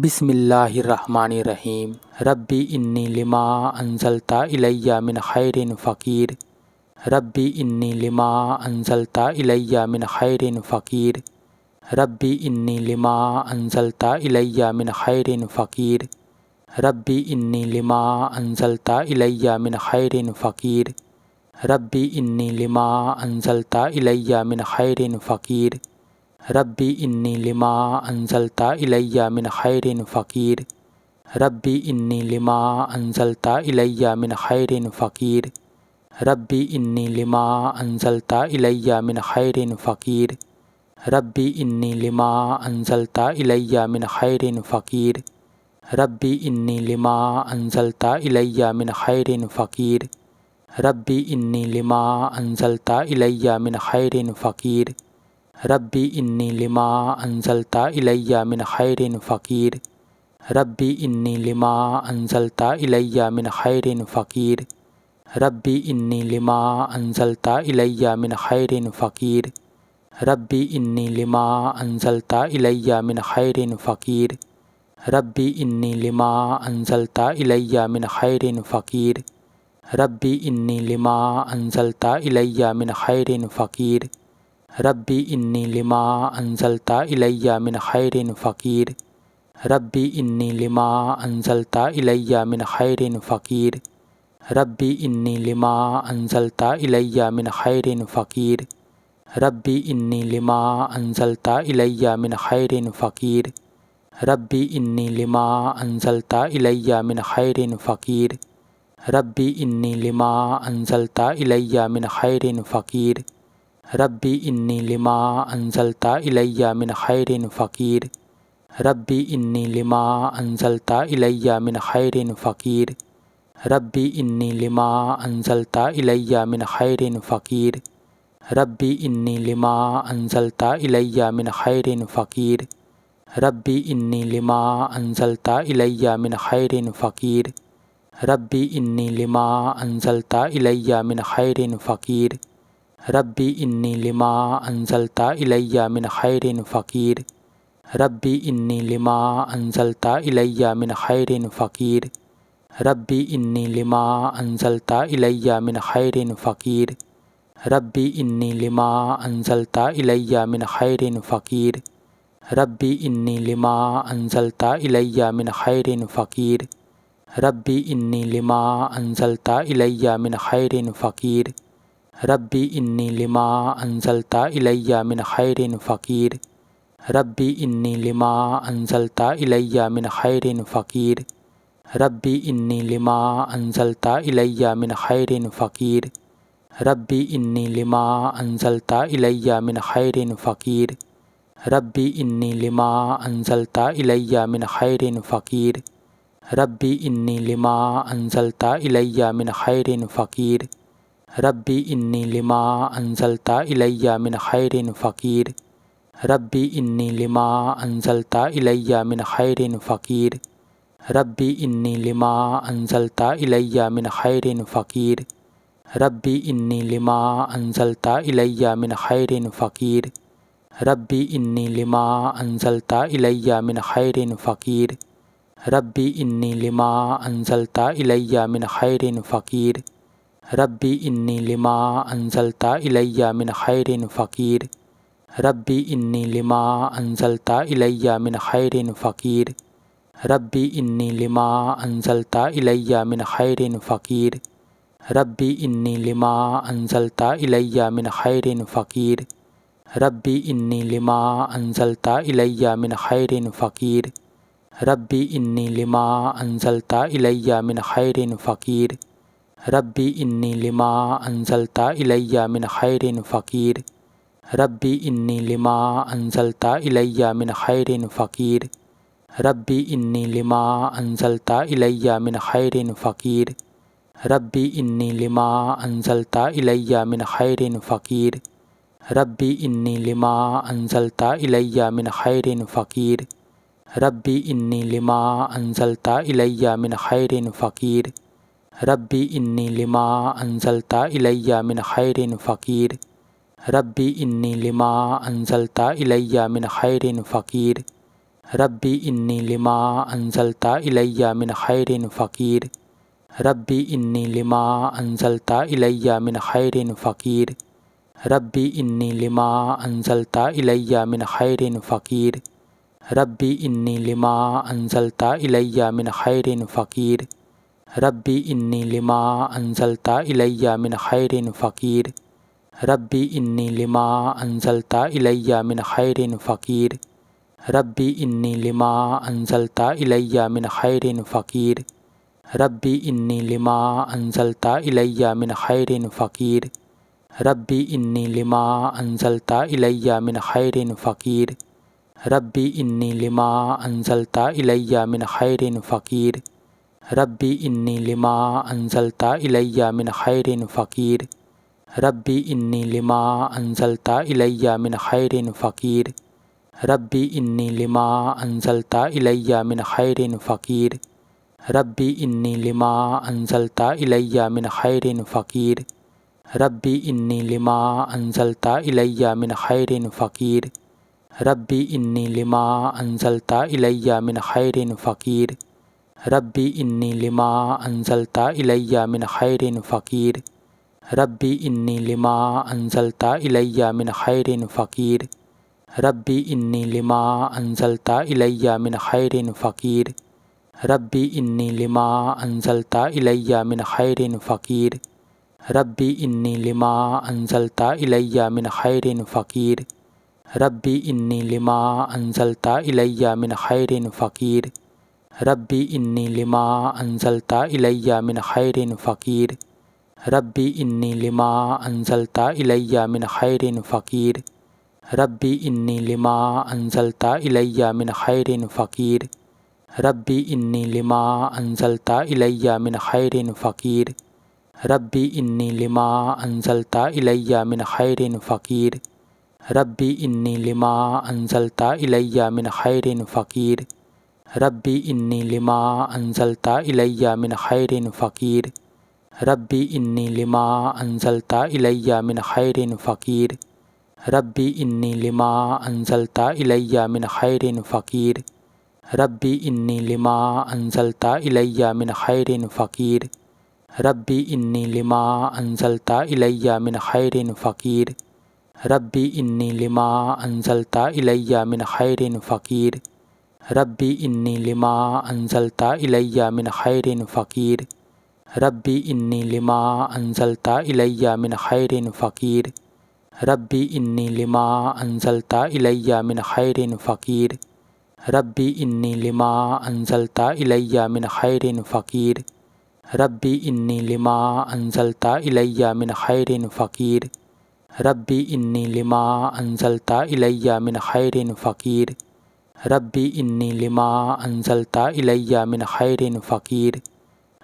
बिस्मिल्लाहिर्रहमानिर्रहीम। रब्बी इन्नी लिमा अंज़लता इलैया मिन खैरिन फ़कीर। रब्बी इन्नी लिमा अंज़लता इलैया मिन खैरिन फ़कीर। रब्बी इन्नी लिमा अंज़लता इलैया मिन खैरिन फ़कीर। रब्बी इन्नी लिमा अंज़लता इलैया मिन खैरिन फ़कीर। रब्बी इन्नी लिमा अंज़लता इलैया मिन खैरिन फ़कीर। रब्बी इन्नी लिमा अंज़लता इलैया मिन खैरिन फ़कीर। रब्बी इन्नी लिमा अंज़लता इलैया मिन खैरिन फ़कीर। रब्बी इन्नी लिमा अंज़लता इलैया मिन खैरिन फ़कीर। रब्बी इन्नी लिमा अंज़लता इलैया मिन खैरिन फ़कीर। रब्बी इन्नी लिमा अंज़लता इलैया मिन खैरिन फ़कीर। रब्बी इन्नी लिमा अंज़लता इलैया मिन खैरिन फ़कीर। रब्बी इन्नी लिमा अंज़लता इलैया मिन खैरिन फ़कीर। रब्बी इन्नी लिमा अंज़लता इलैया मिन खैरिन फ़कीर। रब्बी इन्नी लिमा अंज़लता इलैया मिन खैरिन फ़कीर। रब्बी इन्नी लिमा अंज़लता इलैया मिन खैरिन फ़कीर। रब्बी इन्नी लिमा अंज़लता इलैया मिन खैरिन फ़कीर। रब्बी इन्नी लिमा अंज़लता इलैया मिन खैरिन फ़कीर। रब्बी इन्नी लिमा अंज़लता इलैया मिन खैरिन फ़कीर। रब्बी इन्नी लिमा अंज़लता इलैया मिन खैरिन फ़कीर। रब्बी इन्नी लिमा अंज़लता इलैया मिन खैरिन फ़कीर। रब्बी इन्नी लिमा अंज़लता इलैया मिन खैरिन फ़कीर। रब्बी इन्नी लिमा अंज़लता इलैया मिन खैरिन फ़कीर। रब्बी इन्नी लिमा अंज़लता इलैया मिन खैरिन फ़कीर। रब्बी इन्नी लिमा अंज़लता इलैया मिन खैरिन फ़कीर। रब्बी इन्नी लिमा अंज़लता इलैया मिन खैरिन फ़कीर। रब्बी इन्नी लिमा अंज़लता इलैया मिन खैरिन फ़कीर। रब्बी इन्नी लिमा अंज़लता इलैया मिन खैरिन फ़कीर। रब्बी इन्नी लिमा अंज़लता इलैया मिन खैरिन फ़कीर। रब्बी इन्नी लिमा अंज़लता इलैया मिन खैरिन फ़कीर। रब्बी इन्नी लिमा अंज़लता इलैया मिन खैरिन फ़कीर। रब्बी इन्नी लिमा अंज़लता इलैया मिन खैरिन फ़कीर। रब्बी इन्नी लिमा अंज़लता इलैया मिन खैरिन फ़कीर। रब्बी इन्नी लिमा अंज़लता इलैया मिन खैरिन फ़कीर। रब्बी इन्नी लिमा अंज़लता इलैया मिन खैरिन फ़कीर। रब्बी इन्नी लिमा अंज़लता इलैया मिन खैरिन फ़कीर। रब्बी इन्नी लिमा अंज़लता इलैया मिन खैरिन फ़कीर। रब्बी इन्नी लिमा अंज़लता इलैया मिन खैरिन फ़कीर। रब्बी इन्नी लिमा अंज़लता इलैया मिन खैरिन फ़कीर। रब्बी इन्नी लिमा अंज़लता इलैया मिन खैरिन फ़कीर। रब्बी इन्नी लिमा अंज़लता इलैया मिन खैरिन फ़कीर। रब्बी इन्नी लिमा अंज़लता इलैया मिन खैरिन फ़कीर। रब्बी इन्नी लिमा अंज़लता इलैया मिन खैरिन फ़कीर। रब्बी इन्नी लिमा अंज़लता इलैया मिन खैरिन फ़कीर। रब्बी इन्नी लिमा अंज़लता इलैया मिन खैरिन फ़कीर। रब्बी इन्नी लिमा अंज़लता इलैया मिन खैरिन फ़कीर। रब्बी इन्नी लिमा अंज़लता इलैया मिन खैरिन फ़कीर। रब्बी इन्नी लिमा अंज़लता इलैया मिन खैरिन फ़कीर। रब्बी इन्नी लिमा अंज़लता इलैया मिन खैरिन फ़कीर। रब्बी इन्नी लिमा अंज़लता इलैया मिन खैरिन फ़कीर। रब्बी इन्नी लिमा अंज़लता इलैया मिन खैरिन फ़कीर। रब्बी इन्नी लिमा अंज़लता इलैया मिन खैरिन फ़कीर। रब्बी इन्नी लिमा अंज़लता इलैया मिन खैरिन फ़कीर। रब्बी इन्नी लिमा अंज़लता इलैया मिन खैरिन फ़कीर। रब्बी इन्नी लिमा अंज़लता इलैया मिन खैरिन फ़कीर। रब्बी इन्नी लिमा अंज़लता इलैया मिन खैरिन फ़कीर। रब्बी इन्नी लिमा अंज़लता इलैया मिन खैरिन फ़कीर। रब्बी इन्नी लिमा अंज़लता इलैया मिन खैरिन फ़कीर। रब्बी इन्नी लिमा अंज़लता इलैया मिन खैरिन फ़कीर। रब्बी इन्नी लिमा अंज़लता इलैया मिन खैरिन फ़कीर। रब्बी इन्नी लिमा अंज़लता इलैया मिन खैरिन फ़कीर। रब्बी इन्नी लिमा अंज़लता इलैया मिन खैरिन फ़कीर। रब्बी इन्नी लिमा अंज़लता इलैया मिन खैरिन फ़कीर। रब्बी इन्नी लिमा अंज़लता इलैया मिन खैरिन फ़कीर। रब्बी इन्नी लिमा अंज़लता इलैया मिन खैरिन फ़कीर। रब्बी इन्नी लिमा अंज़लता इलैया मिन खैरिन फ़कीर। रब्बी इन्नी लिमा अंज़लता इलैया मिन खैरिन फ़कीर। रब्बी इन्नी लिमा अंज़लता इलैया मिन खैरिन फ़कीर। रब्बी इन्नी लिमा अंज़लता इलैया मिन खैरिन फ़कीर। रब्बी इन्नी लिमा अंज़लता इलैया मिन खैरिन फ़कीर। रब्बी इन्नी लिमा अंज़लता इलैया मिन खैरिन फ़कीर। रब्बी इन्नी लिमा अंज़लता इलैया मिन खैरिन फ़कीर। रब्बी इन्नी लिमा अंज़लता इलैया मिन खैरिन फ़कीर। रब्बी इन्नी लिमा अंज़लता इलैया मिन खैरिन फ़कीर। रब्बी इन्नी लिमा अंज़लता इलैया मिन खैरिन फ़कीर। रब्बी इन्नी लिमा अंज़लता इलैया मिन खैरिन फ़कीर। रब्बी इन्नी लिमा अंज़लता इलैया मिन खैरिन फ़कीर। रब्बी इन्नी लिमा अंज़लता इलैया मिन खैरिन फ़कीर। रब्बी इन्नी लिमा अंज़लता इलैया मिन खैरिन फ़कीर। रब्बी इन्नी लिमा अंज़लता इलैया मिन खैरिन फ़कीर। रब्बी इन्नी लिमा अंज़लता इलैया मिन खैरिन फ़कीर। रब्बी इन्नी लिमा अंज़लता इलैया मिन खैरिन फ़कीर। रब्बी इन्नी लिमा अंज़लता इलैया मिन खैरिन फ़कीर। रब्बी इन्नी लिमा अंज़लता इलैया मिन खैरिन फ़कीर। रब्बी इन्नी लिमा अंज़लता इलैया मिन खैरिन फ़कीर। रब्बी इन्नी लिमा अंज़लता इलैया मिन खैरिन फ़कीर। रब्बी इन्नी लिमा अंज़लता इलैया मिन खैरिन फ़कीर। रब्बी इन्नी लिमा अंज़लता इलैया मिन खैरिन फ़कीर। रब्बी इन्नी लिमा अंज़लता इलैया मिन खैरिन फ़कीर। रब्बी इन्नी लिमा अंज़लता इलैया मिन खैरिन फ़कीर। रब्बी इन्नी लिमा अंज़लता इलैया मिन खैरिन फ़कीर। रब्बी इन्नी लिमा अंज़लता इलैया मिन खैरिन फ़कीर। रब्बी इन्नी लिमा अंज़लता इलैया मिन खैरिन फ़कीर। रब्बी इन्नी लिमा अंज़लता इलैया मिन खैरिन फ़कीर। रब्बी इन्नी लिमा अंज़लता इलैया मिन खैरिन फ़कीर। रब्बी इन्नी लिमा अंज़लता इलैया मिन खैरिन फ़कीर। रब्बी इन्नी लिमा अंज़लता इलैया मिन खैरिन फ़कीर। रब्बी इन्नी लिमा अंज़लता इलैया मिन खैरिन फ़कीर। रब्बी इन्नी लिमा अंज़लता इलैया मिन खैरिन फ़कीर। रब्बी इन्नी लिमा अंज़लता इलैया मिन खैरिन फ़कीर। रब्बी इन्नी लिमा अंज़लता इलैया मिन खैरिन फ़कीर। रब्बी इन्नी लिमा अंज़लता इलैया मिन खैरिन फ़कीर। रब्बी इन्नी लिमा अंज़लता इलैया मिन खैरिन फ़कीर। रब्बी इन्नी लिमा अंज़लता इलैया मिन खैरिन फ़कीर।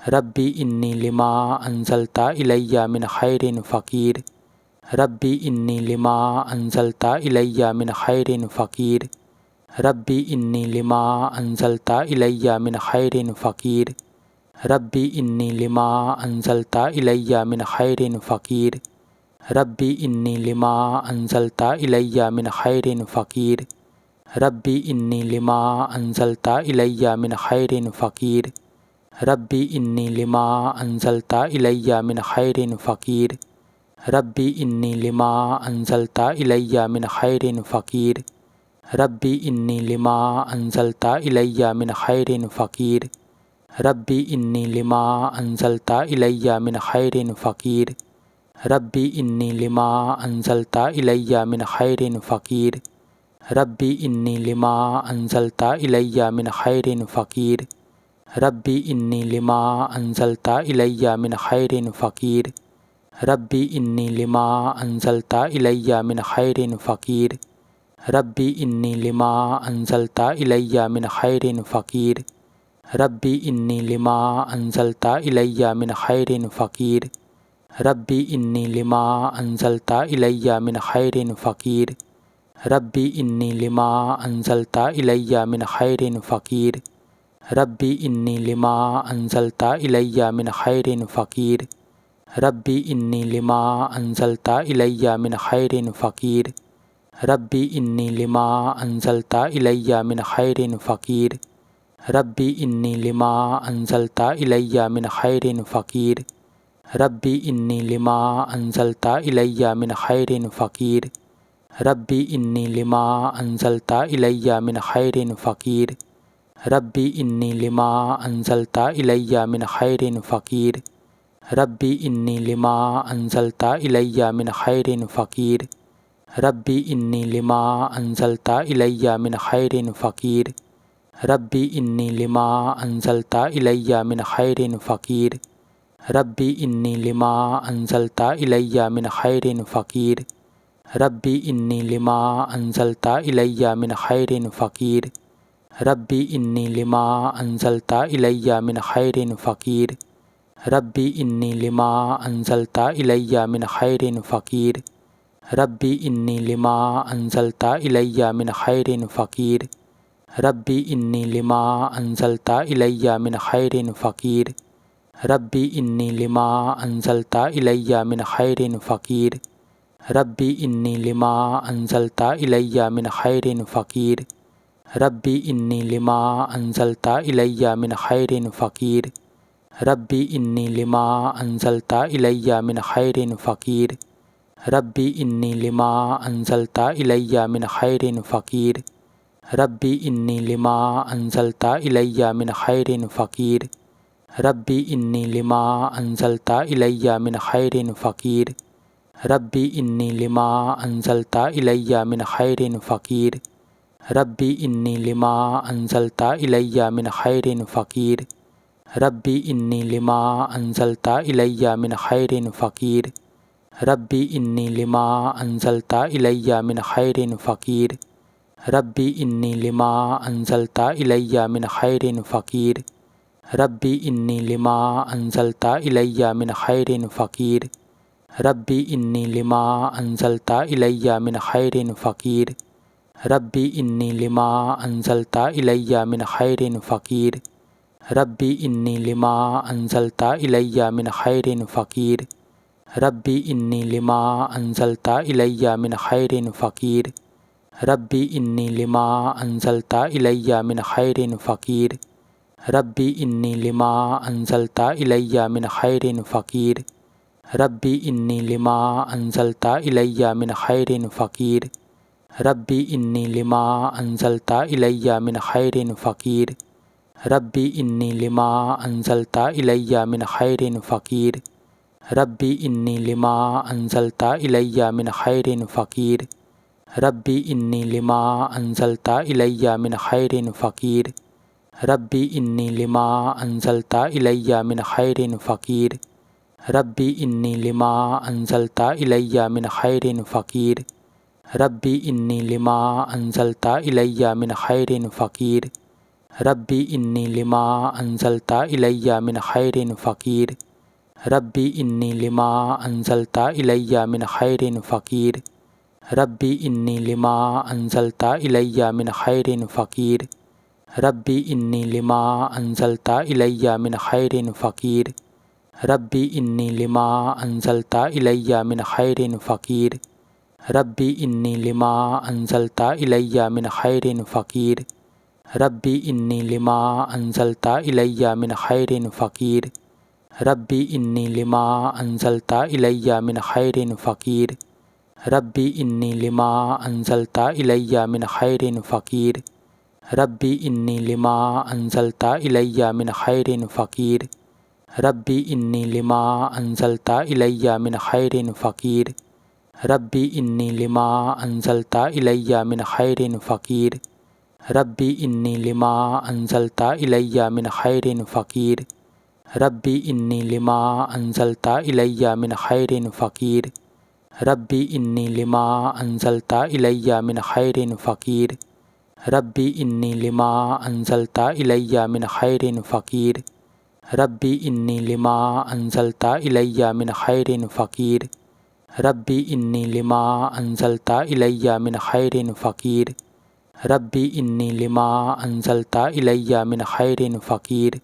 रब्बी इन्नी लिमा अंज़लता इलैया मिन खैरिन फ़कीर। रब्बी इन्नी लिमा अंज़लता इलैया मिन खैरिन फ़कीर। रब्बी इन्नी लिमा अंज़लता इलैया मिन खैरिन फ़कीर। रब्बी इन्नी लिमा अंज़लता इलैया मिन खैरिन फ़कीर। रब्बी इन्नी लिमा अंज़लता इलैया मिन खैरिन फ़कीर। रब्बी इन्नी लिमा अंज़लता इलैया मिन खैरिन फ़कीर। रब्बी इन्नी लिमा अंज़लता इलैया मिन खैरिन फ़कीर। रब्बी इन्नी लिमा अंज़लता इलैया मिन खैरिन फ़कीर। रब्बी इन्नी लिमा अंज़लता इलैया मिन खैरिन फ़कीर। रब्बी इन्नी लिमा अंज़लता इलैया मिन खैरिन फ़कीर। रब्बी इन्नी लिमा अंज़लता इलैया मिन खैरिन फ़कीर। रब्बी इन्नी लिमा अंज़लता इलैया मिन खैरिन फ़कीर। रब्बी इन्नी लिमा अंज़लता इलैया मिन खैरिन फ़कीर। रब्बी इन्नी लिमा अंज़लता इलैया मिन खैरिन फ़कीर। रब्बी इन्नी लिमा अंज़लता इलैया मिन खैरिन फ़कीर। रब्बी इन्नी लिमा अंज़लता इलैया मिन खैरिन फ़कीर। रब्बी इन्नी लिमा अंज़लता इलैया मिन खैरिन फ़कीर। रब्बी इन्नी लिमा अंज़लता इलैया मिन खैरिन फ़कीर। रब्बी इन्नी लिमा अंज़लता इलैया मिन खैरिन फ़कीर। रब्बी इन्नी लिमा अंज़लता इलैया मिन खैरिन फ़कीर। रब्बी इन्नी लिमा अंज़लता इलैया मिन खैरिन फ़कीर। रब्बी इन्नी लिमा अंज़लता इलैया मिन खैरिन फ़कीर। रब्बी इन्नी लिमा अंज़लता इलैया मिन खैरिन फ़कीर। रब्बी इन्नी लिमा अंज़लता इलैया मिन खैरिन फ़कीर। रब्बी इन्नी लिमा अंज़लता इलैया मिन खैरिन फ़कीर। रब्बी इन्नी लिमा अंज़लता इलैया मिन खैरिन फ़कीर। रब्बी इन्नी लिमा अंज़लता इलैया मिन खैरिन फ़कीर। रब्बी इन्नी लिमा अंज़लता इलैया मिन खैरिन फ़कीर। रब्बी इन्नी लिमा अंज़लता इलैया मिन खैरिन फ़कीर। रब्बी इन्नी लिमा अंज़लता इलैया मिन खैरिन फ़कीर। रब्बी इन्नी लिमा अंज़लता इलैया मिन खैरिन फ़कीर। रब्बी इन्नी लिमा अंज़लता इलैया मिन खैरिन फ़कीर। रब्बी इन्नी लिमा अंज़लता इलैया मिन खैरिन फ़कीर। रब्बी इन्नी लिमा अंज़लता इलैया मिन खैरिन फ़कीर। रब्बी इन्नी लिमा अंज़लता इलैया मिन खैरिन फ़कीर। रब्बी इन्नी लिमा अंज़लता इलैया मिन खैरिन फ़कीर। रब्बी इन्नी लिमा अंज़लता इलैया मिन खैरिन फ़कीर। रब्बी इन्नी लिमा अंज़लता इलैया मिन खैरिन फ़कीर। रब्बी इन्नी लिमा अंज़लता इलैया मिन खैरिन फ़कीर। रब्बी इन्नी लिमा अंज़लता इलैया मिन खैरिन फ़कीर। रब्बी इन्नी लिमा अंज़लता इलैया मिन खैरिन फ़कीर। रब्बी इन्नी लिमा अंज़लता इलैया मिन खैरिन फ़कीर। रब्बी इन्नी लिमा अंज़लता इलैया मिन खैरिन फ़कीर। रब्बी इन्नी लिमा अंज़लता इलैया मिन खैरिन फ़कीर। रब्बी इन्नी लिमा अंज़लता इलैया मिन खैरिन फ़कीर। रब्बी इन्नी लिमा अंज़लता इलैया मिन खैरिन फ़कीर। रब्बी इन्नी लिमा अंज़लता इलैया मिन खैरिन फ़कीर। रब्बी इन्नी लिमा अंज़लता इलैया मिन खैरिन फ़कीर। रब्बी इन्नी लिमा अंज़लता इलैया मिन खैरिन फ़कीर। रब्बी इन्नी लिमा अंज़लता इलैया मिन खैरिन फ़कीर। रब्बी इन्नी लिमा अंज़लता इलैया मिन खैरिन फ़कीर। रब्बी इन्नी लिमा अंज़लता इलैया मिन खैरिन फ़कीर। रब्बी इन्नी लिमा अंज़लता इलैया मिन खैरिन फ़कीर। रब्बी इन्नी लिमा अंज़लता इलैया मिन खैरिन फ़कीर। रब्बी इन्नी लिमा अंज़लता इलैया मिन खैरिन फ़कीर। रब्बी इन्नी लिमा अंज़लता इलैया मिन खैरिन फ़कीर। रब्बी इन्नी लिमा अंज़लता इलैया मिन खैरिन फ़कीर। रब्बी इन्नी लिमा अंज़लता इलैया मिन खैरिन फ़कीर। रब्बी इन्नी लिमा अंज़लता इलैया मिन खैरिन फ़कीर। रब्बी इन्नी लिमा अंज़लता इलैया मिन खैरिन फ़कीर। रब्बी इन्नी लिमा अंज़लता इलैया मिन खैरिन फ़कीर। रब्बी इन्नी लिमा अंज़लता इलैया मिन खैरिन फ़कीर। रब्बी इन्नी लिमा अंज़लता इलैया मिन खैरिन फ़कीर। रब्बी इन्नी लिमा अंज़लता इलैया मिन खैरिन फ़कीर। रब्बी इन्नी लिमा अंज़लता इलैया मिन खैरिन फ़कीर। रब्बी इन्नी लिमा अंज़लता इलैया मिन खैरिन फ़कीर। रब्बी इन्नी लिमा अंज़लता इलैया मिन खैरिन फ़कीर। रब्बी इन्नी लिमा अंज़लता इलैया मिन खैरिन फ़कीर। रब्बी इन्नी लिमा अंज़लता इलैया मिन खैरिन फ़कीर। रब्बी इन्नी लिमा अंज़लता इलैया मिन खैरिन फ़कीर। रब्बी इन्नी लिमा अंज़लता इलैया मिन खैरिन फ़कीर। रब्बी इन्नी लिमा अंज़लता इलैया मिन खैरिन फ़कीर। रब्बी इन्नी लिमा अंज़लता इलैया मिन खैरिन फ़कीर। रब्बी इन्नी लिमा अंज़लता इलैया मिन खैरिन फ़कीर। रब्बी इन्नी लिमा अंज़लता इलैया मिन खैरिन फ़कीर। रब्बी इन्नी लिमा अंज़लता इलैया मिन खैरिन फ़कीर। रब्बी इन्नी लिमा अंज़लता इलैया मिन खैरिन फ़कीर। रब्बी इन्नी लिमा अंज़लता इलैया मिन खैरिन फ़कीर। रब्बी इन्नी लिमा अंज़लता इलैया मिन खैरिन फ़कीर।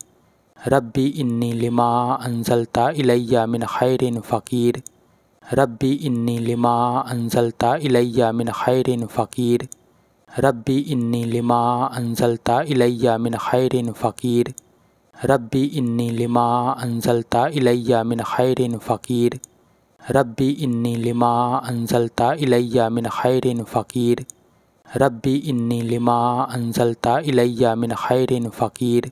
रब्बी इन्नी लिमा अंज़लता इलैया मिन खैरिन फ़कीर। रब्बी इन्नी लिमा अंज़लता इलैया मिन खैरिन फ़कीर। रब्बी इन्नी लिमा अंज़लता इलैया मिन खैरिन फ़कीर। रब्बी इन्नी लिमा अंज़लता इलैया मिन खैरिन फ़कीर। रब्बी इन्नी लिमा अंज़लता इलैया मिन खैरिन फ़कीर। रब्बी इन्नी लिमा अंज़लता इलैया मिन खैरिन फ़कीर।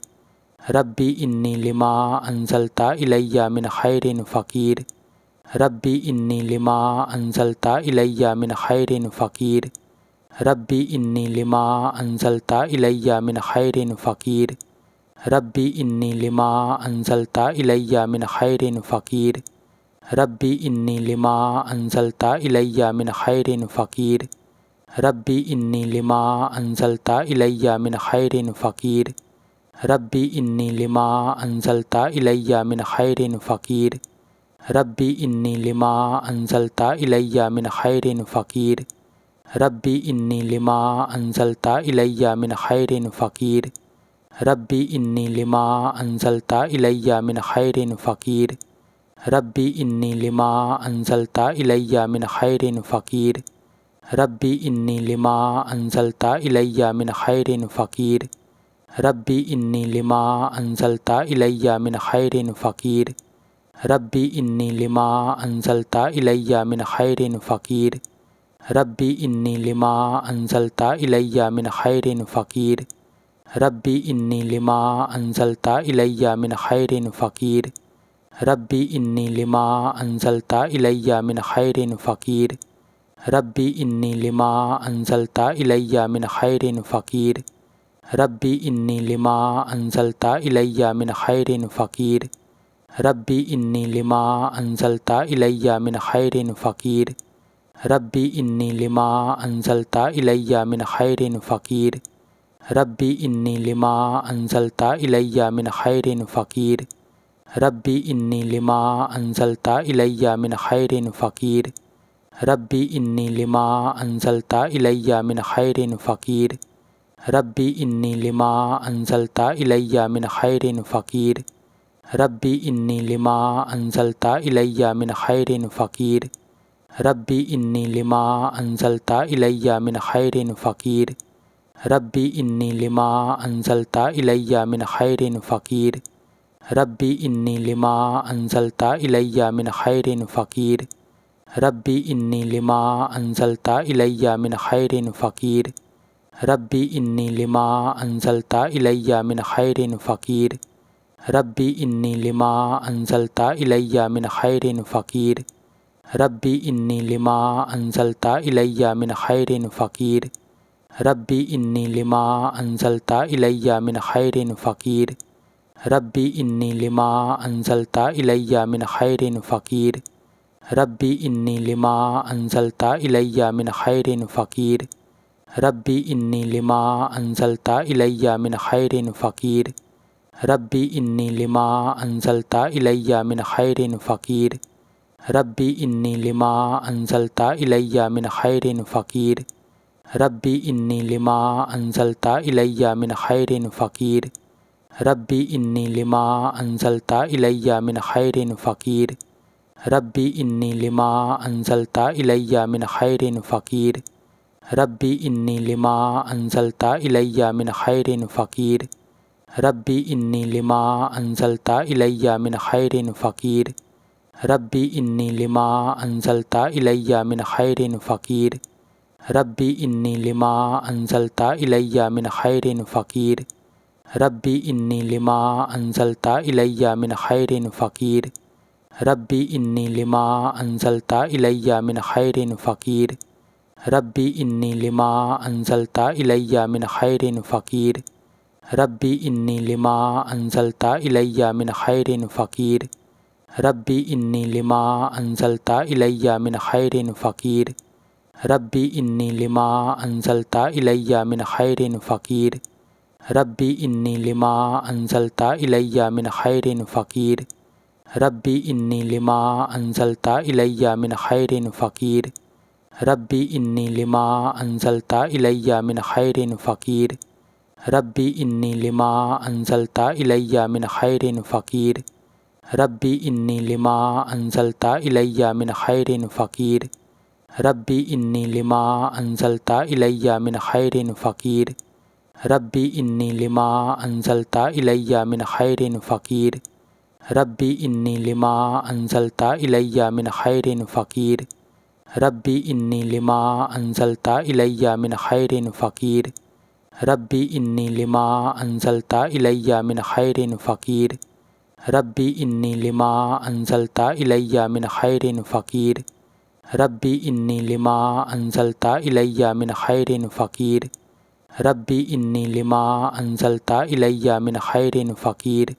रब्बी इन्नी लिमा अंज़लता इलैया मिन खैरिन फ़कीर। रब्बी इन्नी लिमा अंज़लता इलैया मिन खैरिन फ़कीर। रब्बी इन्नी लिमा अंज़लता इलैया मिन खैरिन फ़कीर। रब्बी इन्नी लिमा अंज़लता इलैया मिन खैरिन फ़कीर। रब्बी इन्नी लिमा अंज़लता इलैया मिन खैरिन फ़कीर। रब्बी इन्नी लिमा अंज़लता इलैया मिन खैरिन फ़कीर। रब्बी इन्नी लिमा अंज़लता इलैया मिन खैरिन फ़कीर। रब्बी इन्नी लिमा अंज़लता इलैया मिन खैरिन फ़कीर। रब्बी इन्नी लिमा अंज़लता इलैया मिन खैरिन फ़कीर। रब्बी इन्नी लिमा अंज़लता इलैया मिन खैरिन फ़कीर। रब्बी इन्नी लिमा अंज़लता इलैया मिन खैरिन फ़कीर। रब्बी इन्नी लिमा अंज़लता इलैया मिन खैरिन फ़कीर। रब्बी इन्नी लिमा अंज़लता इलैया मिन खैरिन फ़कीर। रब्बी इन्नी लिमा अंज़लता इलैया मिन खैरिन फ़कीर। रब्बी इन्नी लिमा अंज़लता इलैया मिन खैरिन फ़कीर। रब्बी इन्नी लिमा अंज़लता इलैया मिन खैरिन फ़कीर। रब्बी इन्नी लिमा अंज़लता इलैया मिन खैरिन फ़कीर। रब्बी इन्नी लिमा अंज़लता इलैया मिन खैरिन फ़कीर। रब्बी इन्नी लिमा अंज़लता इलैया मिन खैरिन फ़कीर। रब्बी इन्नी लिमा अंज़लता इलैया मिन खैरिन फ़कीर। रब्बी इन्नी लिमा अंज़लता इलैया मिन खैरिन फ़कीर। रब्बी इन्नी लिमा अंज़लता इलैया मिन खैरिन फ़कीर। रब्बी इन्नी लिमा अंज़लता इलैया मिन खैरिन फ़कीर। रब्बी इन्नी लिमा अंज़लता इलैया मिन खैरिन फ़कीर। रब्बी इन्नी लिमा अंज़लता इलैया मिन खैरिन फ़कीर। रब्बी इन्नी लिमा अंज़लता इलैया मिन खैरिन फ़कीर। रब्बी इन्नी लिमा अंज़लता इलैया मिन खैरिन फ़कीर। रब्बी इन्नी लिमा अंज़लता इलैया मिन खैरिन फ़कीर। रब्बी इन्नी लिमा अंज़लता इलैया मिन खैरिन फ़कीर। रब्बी इन्नी लिमा अंज़लता इलैया मिन खैरिन फ़कीर। रब्बी इन्नी लिमा अंज़लता इलैया मिन खैरिन फ़कीर। रब्बी इन्नी लिमा अंज़लता इलैया मिन खैरिन फ़कीर। रब्बी इन्नी लिमा अंज़लता इलैया मिन खैरिन फ़कीर। रब्बी इन्नी लिमा अंज़लता इलैया मिन खैरिन फ़कीर। रब्बी इन्नी लिमा अंज़लता इलैया मिन खैरिन फ़कीर। रब्बी इन्नी लिमा अंज़लता इलैया मिन खैरिन फ़कीर। रब्बी इन्नी लिमा अंज़लता इलैया मिन खैरिन फ़कीर। रब्बी इन्नी लिमा अंज़लता इलैया मिन खैरिन फ़कीर। रब्बी इन्नी लिमा अंज़लता इलैया मिन खैरिन फ़कीर। रब्बी इन्नी लिमा अंज़लता इलैया मिन खैरिन फ़कीर। रब्बी इन्नी लिमा अंज़लता इलैया मिन खैरिन फ़कीर। रब्बी इन्नी लिमा अंज़लता इलैया मिन खैरिन फ़कीर। रब्बी इन्नी लिमा अंज़लता इलैया मिन खैरिन फ़कीर। रब्बी इन्नी लिमा अंज़लता इलैया मिन खैरिन फ़कीर। रब्बी इन्नी लिमा अंज़लता इलैया मिन खैरिन फ़कीर। रब्बी इन्नी लिमा अंज़लता इलैया मिन खैरिन फ़कीर। रब्बी इन्नी लिमा अंज़लता इलैया मिन खैरिन फ़कीर। रब्बी इन्नी लिमा अंज़लता इलैया मिन खैरिन फ़कीर। रब्बी इन्नी लिमा अंज़लता इलैया मिन खैरिन फ़कीर। रब्बी इन्नी लिमा अंज़लता इलैया मिन खैरिन फ़कीर। रब्बी इन्नी लिमा अंज़लता इलैया मिन खैरिन फ़कीर। रब्बी इन्नी लिमा अंज़लता इलैया मिन खैरिन फ़कीर। रब्बी इन्नी लिमा अंज़लता इलैया मिन खैरिन फ़कीर। रब्बी इन्नी लिमा अंज़लता इलैया मिन खैरिन फ़कीर। रब्बी इन्नी लिमा अंज़लता इलैया मिन खैरिन फ़कीर। रब्बी इन्नी लिमा अंज़लता इलैया मिन खैरिन फ़कीर। रब्बी इन्नी लिमा अंज़लता इलैया मिन खैरिन फ़कीर। रब्बी इन्नी लिमा अंज़लता इलैया मिन खैरिन फ़कीर। रब्बी इन्नी लिमा अंज़लता इलैया मिन खैरिन फ़कीर। रब्बी इन्नी लिमा अंज़लता इलैया मिन खैरिन फ़कीर। रब्बी इन्नी लिमा अंज़लता इलैया मिन खैरिन फ़कीर। रब्बी इन्नी लिमा अंज़लता इलैया मिन खैरिन फ़कीर। रब्बी इन्नी लिमा अंज़लता इलैया मिन खैरिन फ़कीर। रब्बी इन्नी लिमा अंज़लता इलैया मिन खैरिन फ़कीर। रब्बी इन्नी लिमा अंज़लता इलैया मिन खैरिन फ़कीर।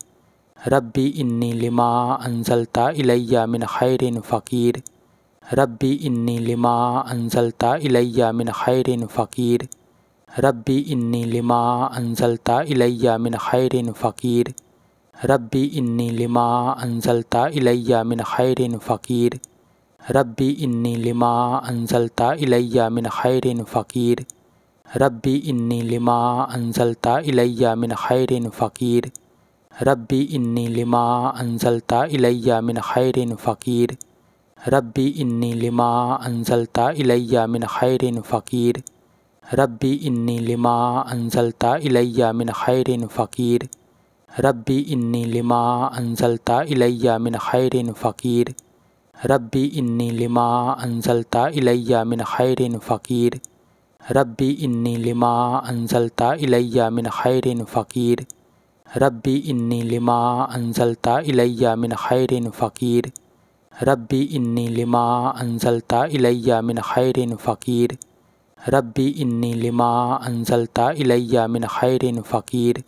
रब्बी इन्नी लिमा अंज़लता इलैया मिन खैरिन फ़कीर। रब्बी इन्नी लिमा अंज़लता इलैया मिन खैरिन फ़कीर। रब्बी इन्नी लिमा अंज़लता इलैया मिन खैरिन फ़कीर। रब्बी इन्नी लिमा अंज़लता इलैया मिन खैरिन फ़कीर। रब्बी इन्नी लिमा अंज़लता इलैया मिन खैरिन फ़कीर। रब्बी इन्नी लिमा अंज़लता इलैया मिन खैरिन फ़कीर। रब्बी इन्नी लिमा अंज़लता इलैया मिन खैरिन फ़कीर। रब्बी इन्नी लिमा अंज़लता इलैया मिन खैरिन फ़कीर। रब्बी इन्नी लिमा अंज़लता इलैया मिन खैरिन फ़कीर। रब्बी इन्नी लिमा अंज़लता इलैया मिन खैरिन फ़कीर। रब्बी इन्नी लिमा अंज़लता इलैया मिन खैरिन फ़कीर। रब्बी इन्नी लिमा अंज़लता इलैया मिन खैरिन फ़कीर। रब्बी इन्नी लिमा अंज़लता इलैया मिन खैरिन फ़कीर। रब्बी इन्नी लिमा अंज़लता इलैया मिन खैरिन फ़कीर। रब्बी इन्नी लिमा अंज़लता इलैया मिन खैरिन फ़कीर। रब्बी इन्नी लिमा अंज़लता इलैया मिन खैरिन फ़कीर।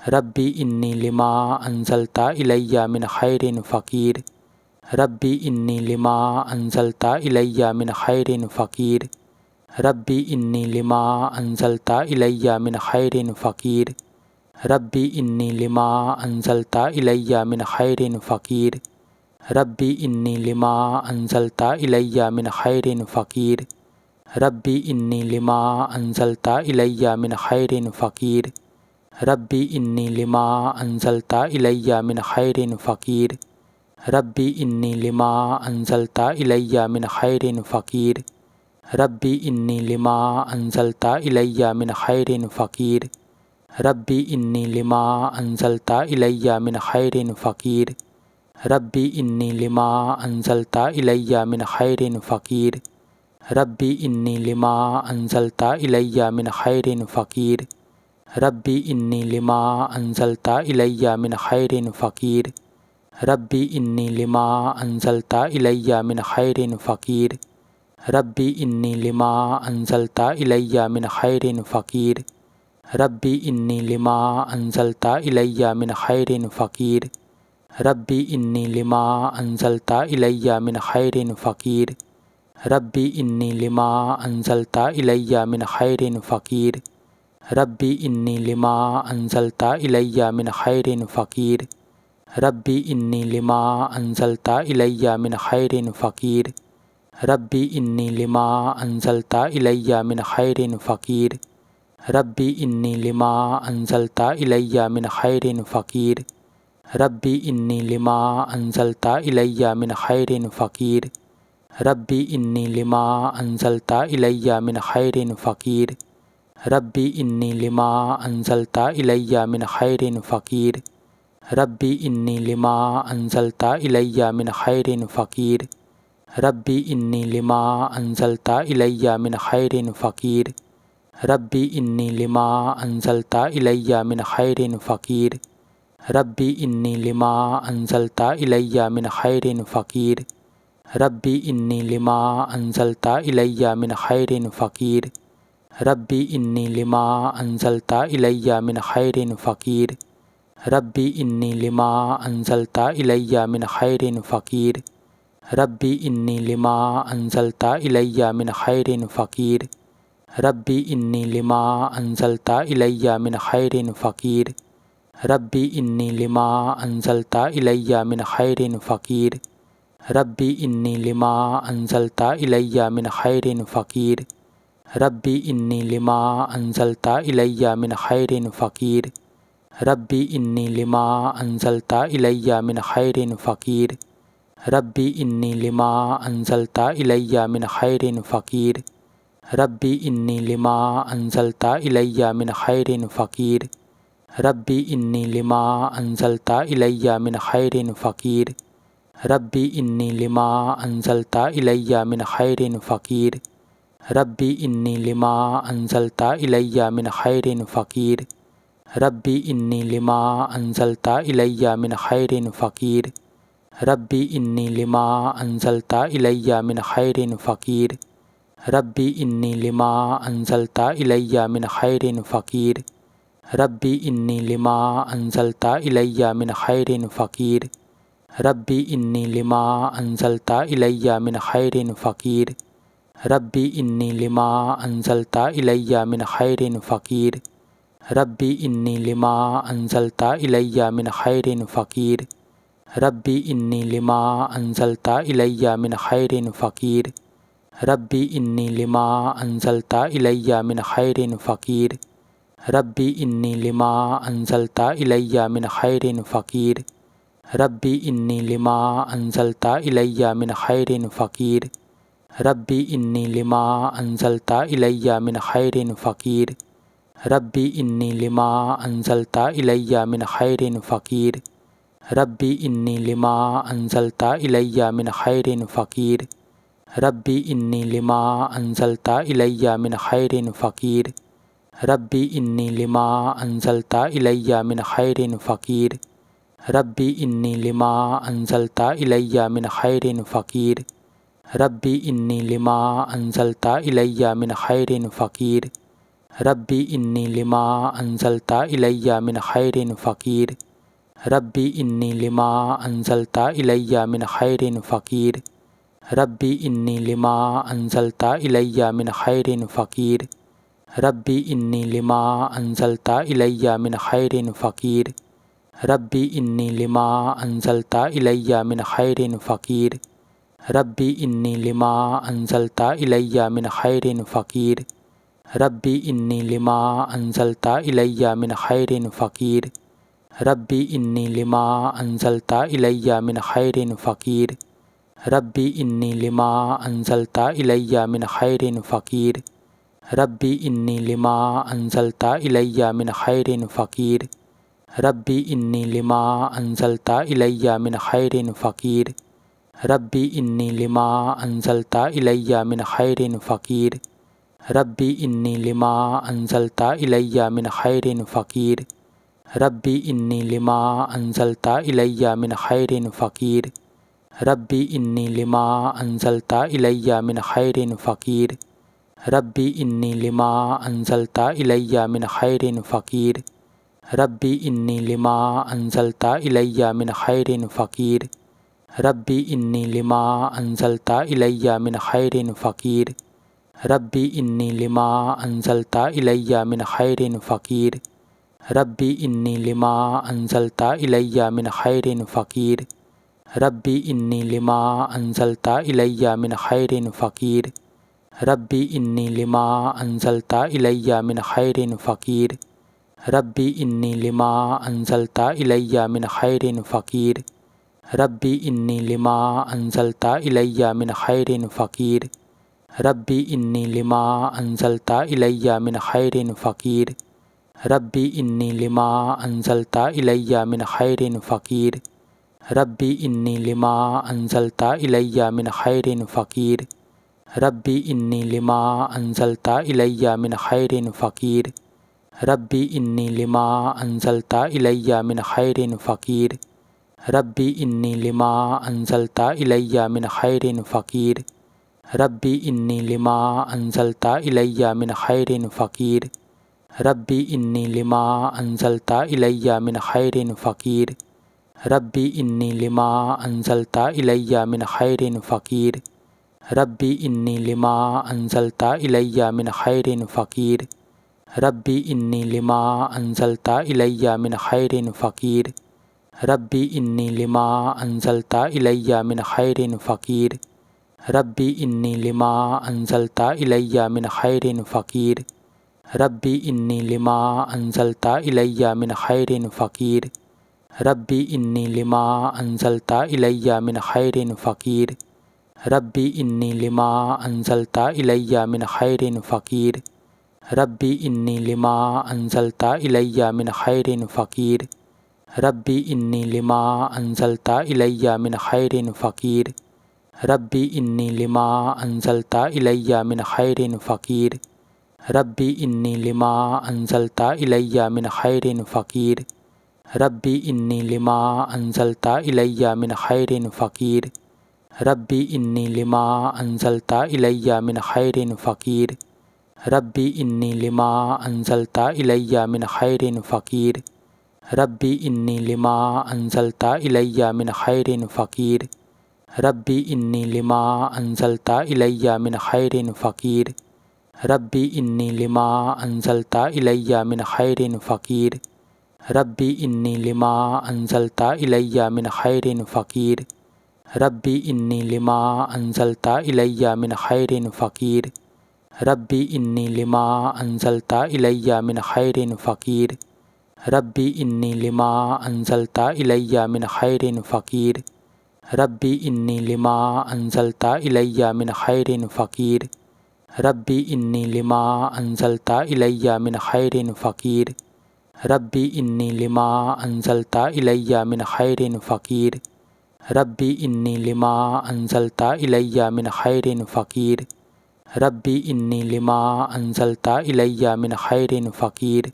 रब्बी इन्नी लिमा अंज़लता इलैया मिन खैरिन फ़कीर। रब्बी इन्नी लिमा अंज़लता इलैया मिन खैरिन फ़कीर। रब्बी इन्नी लिमा अंज़लता इलैया मिन खैरिन फ़कीर। रब्बी इन्नी लिमा अंज़लता इलैया मिन खैरिन फ़कीर। रब्बी इन्नी लिमा अंज़लता इलैया मिन खैरिन फ़कीर। रब्बी इन्नी लिमा अंज़लता इलैया मिन खैरिन फ़कीर। रब्बी इन्नी लिमा अंज़लता इलैया मिन खैरिन फ़कीर। रब्बी इन्नी लिमा अंज़लता इलैया मिन खैरिन फ़कीर। रब्बी इन्नी लिमा अंज़लता इलैया मिन खैरिन फ़कीर। रब्बी इन्नी लिमा अंज़लता इलैया मिन खैरिन फ़कीर। रब्बी इन्नी लिमा अंज़लता इलैया मिन खैरिन फ़कीर। रब्बी इन्नी लिमा अंज़लता इलैया मिन खैरिन फ़कीर। रब्बी इन्नी लिमा अंज़लता इलैया मिन खैरिन फ़कीर। रब्बी इन्नी लिमा अंज़लता इलैया मिन खैरिन फ़कीर। रब्बी इन्नी लिमा अंज़लता इलैया मिन खैरिन फ़कीर। रब्बी इन्नी लिमा अंज़लता इलैया मिन खैरिन फ़कीर। रब्बी इन्नी लिमा अंज़लता इलैया मिन खैरिन फ़कीर। रब्बी इन्नी लिमा अंज़लता इलैया मिन खैरिन फ़कीर। रब्बी इन्नी लिमा अंज़लता इलैया मिन खैरिन फ़कीर। रब्बी इन्नी लिमा अंज़लता इलैया मिन खैरिन फ़कीर। रब्बी इन्नी लिमा अंज़लता इलैया मिन खैरिन फ़कीर। रब्बी इन्नी लिमा अंज़लता इलैया मिन खैरिन फ़कीर। रब्बी इन्नी लिमा अंज़लता इलैया मिन खैरिन फ़कीर। रब्बी इन्नी लिमा अंज़लता इलैया मिन खैरिन फ़कीर। रब्बी इन्नी लिमा अंज़लता इलैया मिन खैरिन फ़कीर। रब्बी इन्नी लिमा अंज़लता इलैया मिन खैरिन फ़कीर। रब्बी इन्नी लिमा अंज़लता इलैया मिन खैरिन फ़कीर। रब्बी इन्नी लिमा अंज़लता इलैया मिन खैरिन फ़कीर। रब्बी इन्नी लिमा अंज़लता इलैया मिन खैरिन फ़कीर। रब्बी इन्नी लिमा अंज़लता इलैया मिन खैरिन फ़कीर। रब्बी इन्नी लिमा अंज़लता इलैया मिन खैरिन फ़कीर। रब्बी इन्नी लिमा अंज़लता इलैया मिन खैरिन फ़कीर। रब्बी इन्नी लिमा अंज़लता इलैया मिन खैरिन फ़कीर। रब्बी इन्नी लिमा अंज़लता इलैया मिन खैरिन फ़कीर। रब्बी इन्नी लिमा अंज़लता इलैया मिन खैरिन फ़कीर। रब्बी इन्नी लिमा अंज़लता इलैया मिन खैरिन फ़कीर। रब्बी इन्नी लिमा अंज़लता इलैया मिन खैरिन फ़कीर। रब्बी इन्नी लिमा अंज़लता इलैया मिन खैरिन फ़कीर। रब्बी इन्नी लिमा अंज़लता इलैया मिन खैरिन फ़कीर। रब्बी इन्नी लिमा अंज़लता इलैया मिन खैरिन फ़कीर। रब्बी इन्नी लिमा अंज़लता इलैया मिन खैरिन फ़कीर। रब्बी इन्नी लिमा अंज़लता इलैया मिन खैरिन फ़कीर। रब्बी इन्नी लिमा अंज़लता इलैया मिन खैरिन फ़कीर। रब्बी इन्नी लिमा अंज़लता इलैया मिन खैरिन फ़कीर। रब्बी इन्नी लिमा अंज़लता इलैया मिन खैरिन फ़कीर। रब्बी इन्नी लिमा अंज़लता इलैया मिन खैरिन फ़कीर। रब्बी इन्नी लिमा अंज़लता इलैया मिन खैरिन फ़कीर। रब्बी इन्नी लिमा अंज़लता इलैया मिन खैरिन फ़कीर। रब्बी इन्नी लिमा अंज़लता इलैया मिन खैरिन फ़कीर। रब्बी इन्नी लिमा अंज़लता इलैया मिन खैरिन फ़कीर। रब्बी इन्नी लिमा अंज़लता इलैया मिन खैरिन फ़कीर। रब्बी इन्नी लिमा अंज़लता इलैया मिन खैरिन फ़कीर। रब्बी इन्नी लिमा अंज़लता इलैया मिन खैरिन फ़कीर। रब्बी इन्नी लिमा अंज़लता इलैया मिन खैरिन फ़कीर। रब्बी इन्नी लिमा अंज़लता इलैया मिन खैरिन फ़कीर। रब्बी इन्नी लिमा अंज़लता इलैया मिन खैरिन फ़कीर। रब्बी इन्नी लिमा अंज़लता इलैया मिन खैरिन फ़कीर। रब्बी इन्नी लिमा अंज़लता इलैया मिन खैरिन फ़कीर। रब्बी इन्नी लिमा अंज़लता इलैया मिन खैरिन फ़कीर। रब्बी इन्नी लिमा अंज़लता इलैया मिन खैरिन फ़कीर। रब्बी इन्नी लिमा अंज़लता इलैया मिन खैरिन फ़कीर। रब्बी इन्नी लिमा अंज़लता इलैया मिन खैरिन फ़कीर। रब्बी इन्नी लिमा अंज़लता इलैया मिन खैरिन फ़कीर। रब्बी इन्नी लिमा अंज़लता इलैया मिन खैरिन फ़कीर। रब्बी इन्नी लिमा अंज़लता इलैया मिन खैरिन फ़कीर। रब्बी इन्नी लिमा अंज़लता इलैया मिन खैरिन फ़कीर। रब्बी इन्नी लिमा अंज़लता इलैया मिन खैरिन फ़कीर। रब्बी इन्नी लिमा अंज़लता इलैया मिन खैरिन फ़कीर। रब्बी इन्नी लिमा अंज़लता इलैया मिन खैरिन फ़कीर। रब्बी इन्नी लिमा अंज़लता इलैया मिन खैरिन फ़कीर। रब्बी इन्नी लिमा अंज़लता इलैया मिन खैरिन फ़कीर। रब्बी इन्नी लिमा अंज़लता इलैया मिन खैरिन फ़कीर। रब्बी इन्नी लिमा अंज़लता इलैया मिन खैरिन फ़कीर। रब्बी इन्नी लिमा अंज़लता इलैया मिन खैरिन फ़कीर। रब्बी इन्नी लिमा अंज़लता इलैया मिन खैरिन फ़कीर। रब्बी इन्नी लिमा अंज़लता इलैया मिन खैरिन फ़कीर। रब्बी इन्नी लिमा अंज़लता इलैया मिन खैरिन फ़कीर। रब्बी इन्नी लिमा अंज़लता इलैया मिन खैरिन फ़कीर। रब्बी इन्नी लिमा अंज़लता इलैया मिन खैरिन फ़कीर। रब्बी इन्नी लिमा अंज़लता इलैया मिन खैरिन फ़कीर। रब्बी इन्नी लिमा अंज़लता इलैया मिन खैरिन फ़कीर। रब्बी इन्नी लिमा अंज़लता इलैया मिन खैरिन फ़कीर। रब्बी इन्नी लिमा अंज़लता इलैया मिन खैरिन फ़कीर। रब्बी इन्नी लिमा अंज़लता इलैया मिन खैरिन फ़कीर। रब्बी इन्नी लिमा अंज़लता इलैया मिन खैरिन फ़कीर। रब्बी इन्नी लिमा अंज़लता इलैया मिन खैरिन फ़कीर। रब्बी इन्नी लिमा अंज़लता इलैया मिन खैरिन फ़कीर। रब्बी इन्नी लिमा अंज़लता इलैया मिन खैरिन फ़कीर। रब्बी इन्नी लिमा अंज़लता इलैया मिन खैरिन फ़कीर। रब्बी इन्नी लिमा अंज़लता इलैया मिन खैरिन फ़कीर। रब्बी इन्नी लिमा अंज़लता इलैया मिन खैरिन फ़कीर। रब्बी इन्नी लिमा अंज़लता इलैया मिन खैरिन फ़कीर। रब्बी इन्नी लिमा अंज़लता इलैया मिन खैरिन फ़कीर। रब्बी इन्नी लिमा अंज़लता इलैया मिन खैरिन फ़कीर। रब्बी इन्नी लिमा अंज़लता इलैया मिन खैरिन फ़कीर। रब्बी इन्नी लिमा अंज़लता इलैया मिन खैरिन फ़कीर। रब्बी इन्नी लिमा अंज़लता इलैया मिन खैरिन फ़कीर। रब्बी इन्नी लिमा अंज़लता इलैया मिन खैरिन फ़कीर। रब्बी इन्नी लिमा अंज़लता इलैया मिन खैरिन फ़कीर। रब्बी इन्नी लिमा अंज़लता इलैया मिन खैरिन फ़कीर। रब्बी इन्नी लिमा अंज़लता इलैया मिन खैरिन फ़कीर। रब्बी इन्नी लिमा अंज़लता इलैया मिन खैरिन फ़कीर। रब्बी इन्नी लिमा अंज़लता इलैया मिन खैरिन फ़कीर। रब्बी इन्नी लिमा अंज़लता इलैया मिन खैरिन फ़कीर। रब्बी इन्नी लिमा अंज़लता इलैया मिन खैरिन फ़कीर। रब्बी इन्नी लिमा अंज़लता इलैया मिन खैरिन फ़कीर। रब्बी इन्नी लिमा अंज़लता इलैया मिन खैरिन फ़कीर। रब्बी इन्नी लिमा अंज़लता इलैया मिन खैरिन फ़कीर। रब्बी इन्नी लिमा अंज़लता इलैया मिन खैरिन फ़कीर। रब्बी इन्नी लिमा अंज़लता इलैया मिन खैरिन फ़कीर। रब्बी इन्नी लिमा अंज़लता इलैया मिन खैरिन फ़कीर। रब्बी इन्नी लिमा अंज़लता इलैया मिन खैरिन फ़कीर। रब्बी इन्नी लिमा अंज़लता इलैया मिन खैरिन फ़कीर। रब्बी इन्नी लिमा अंज़लता इलैया मिन खैरिन फ़कीर। रब्बी इन्नी लिमा अंज़लता इलैया मिन खैरिन फ़कीर। रब्बी इन्नी लिमा अंज़लता इलैया मिन खैरिन फ़कीर। रब्बी इन्नी लिमा अंज़लता इलैया मिन खैरिन फ़कीर। रब्बी इन्नी लिमा अंज़लता इलैया मिन खैरिन फ़कीर। रब्बी इन्नी लिमा अंज़लता इलैया मिन खैरिन फ़कीर। रब्बी इन्नी लिमा अंज़लता इलैया मिन खैरिन फ़कीर।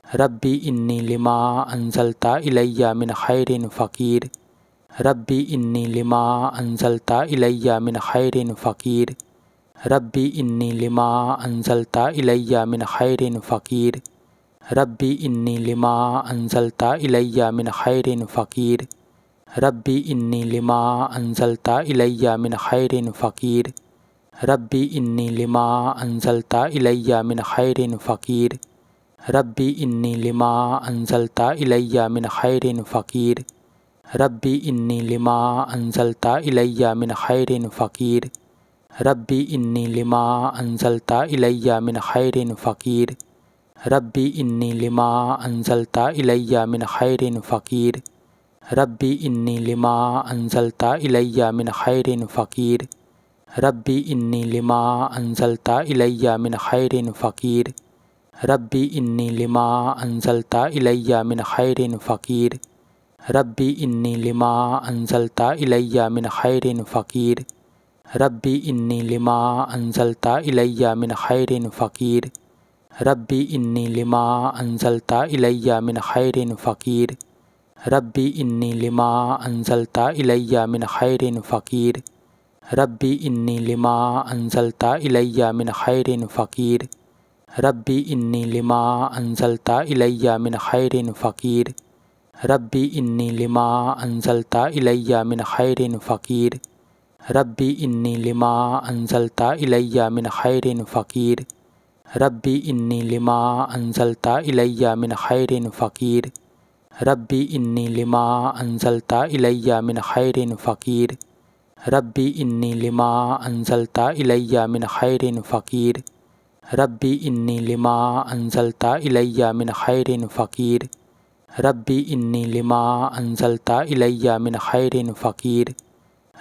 रब्बी इन्नी लिमा अंज़लता इलैया मिन खैरिन फ़कीर। रब्बी इन्नी लिमा अंज़लता इलैया मिन खैरिन फ़कीर। रब्बी इन्नी लिमा अंज़लता इलैया मिन खैरिन फ़कीर। रब्बी इन्नी लिमा अंज़लता इलैया मिन खैरिन फ़कीर। रब्बी इन्नी लिमा अंज़लता इलैया मिन खैरिन फ़कीर। रब्बी इन्नी लिमा अंज़लता इलैया मिन खैरिन फ़कीर। रब्बी इन्नी लिमा अंज़लता इलैया मिन खैरिन फ़कीर। रब्बी इन्नी लिमा अंज़लता इलैया मिन खैरिन फ़कीर। रब्बी इन्नी लिमा अंज़लता इलैया मिन खैरिन फ़कीर। रब्बी इन्नी लिमा अंज़लता इलैया मिन खैरिन फ़कीर। रब्बी इन्नी लिमा अंज़लता इलैया मिन खैरिन फ़कीर। रब्बी इन्नी लिमा अंज़लता इलैया मिन खैरिन फ़कीर। रब्बी इन्नी लिमा अंज़लता इलैया मिन खैरिन फ़कीर। रब्बी इन्नी लिमा अंज़लता इलैया मिन खैरिन फ़कीर। रब्बी इन्नी लिमा अंज़लता इलैया मिन खैरिन फ़कीर। रब्बी इन्नी लिमा अंज़लता इलैया मिन खैरिन फ़कीर। रब्बी इन्नी लिमा अंज़लता इलैया मिन खैरिन फ़कीर। रब्बी इन्नी लिमा अंज़लता इलैया मिन खैरिन फ़कीर। रब्बी इन्नी लिमा अंज़लता इलैया मिन खैरिन फ़कीर। रब्बी इन्नी लिमा अंज़लता इलैया मिन खैरिन फ़कीर। रब्बी इन्नी लिमा अंज़लता इलैया मिन खैरिन फ़कीर। रब्बी इन्नी लिमा अंज़लता इलैया मिन खैरिन फ़कीर। रब्बी इन्नी लिमा अंज़लता इलैया मिन खैरिन फ़कीर। रब्बी इन्नी लिमा अंज़लता इलैया मिन खैरिन फ़कीर। रब्बी इन्नी लिमा अंज़लता इलैया मिन खैरिन फ़कीर।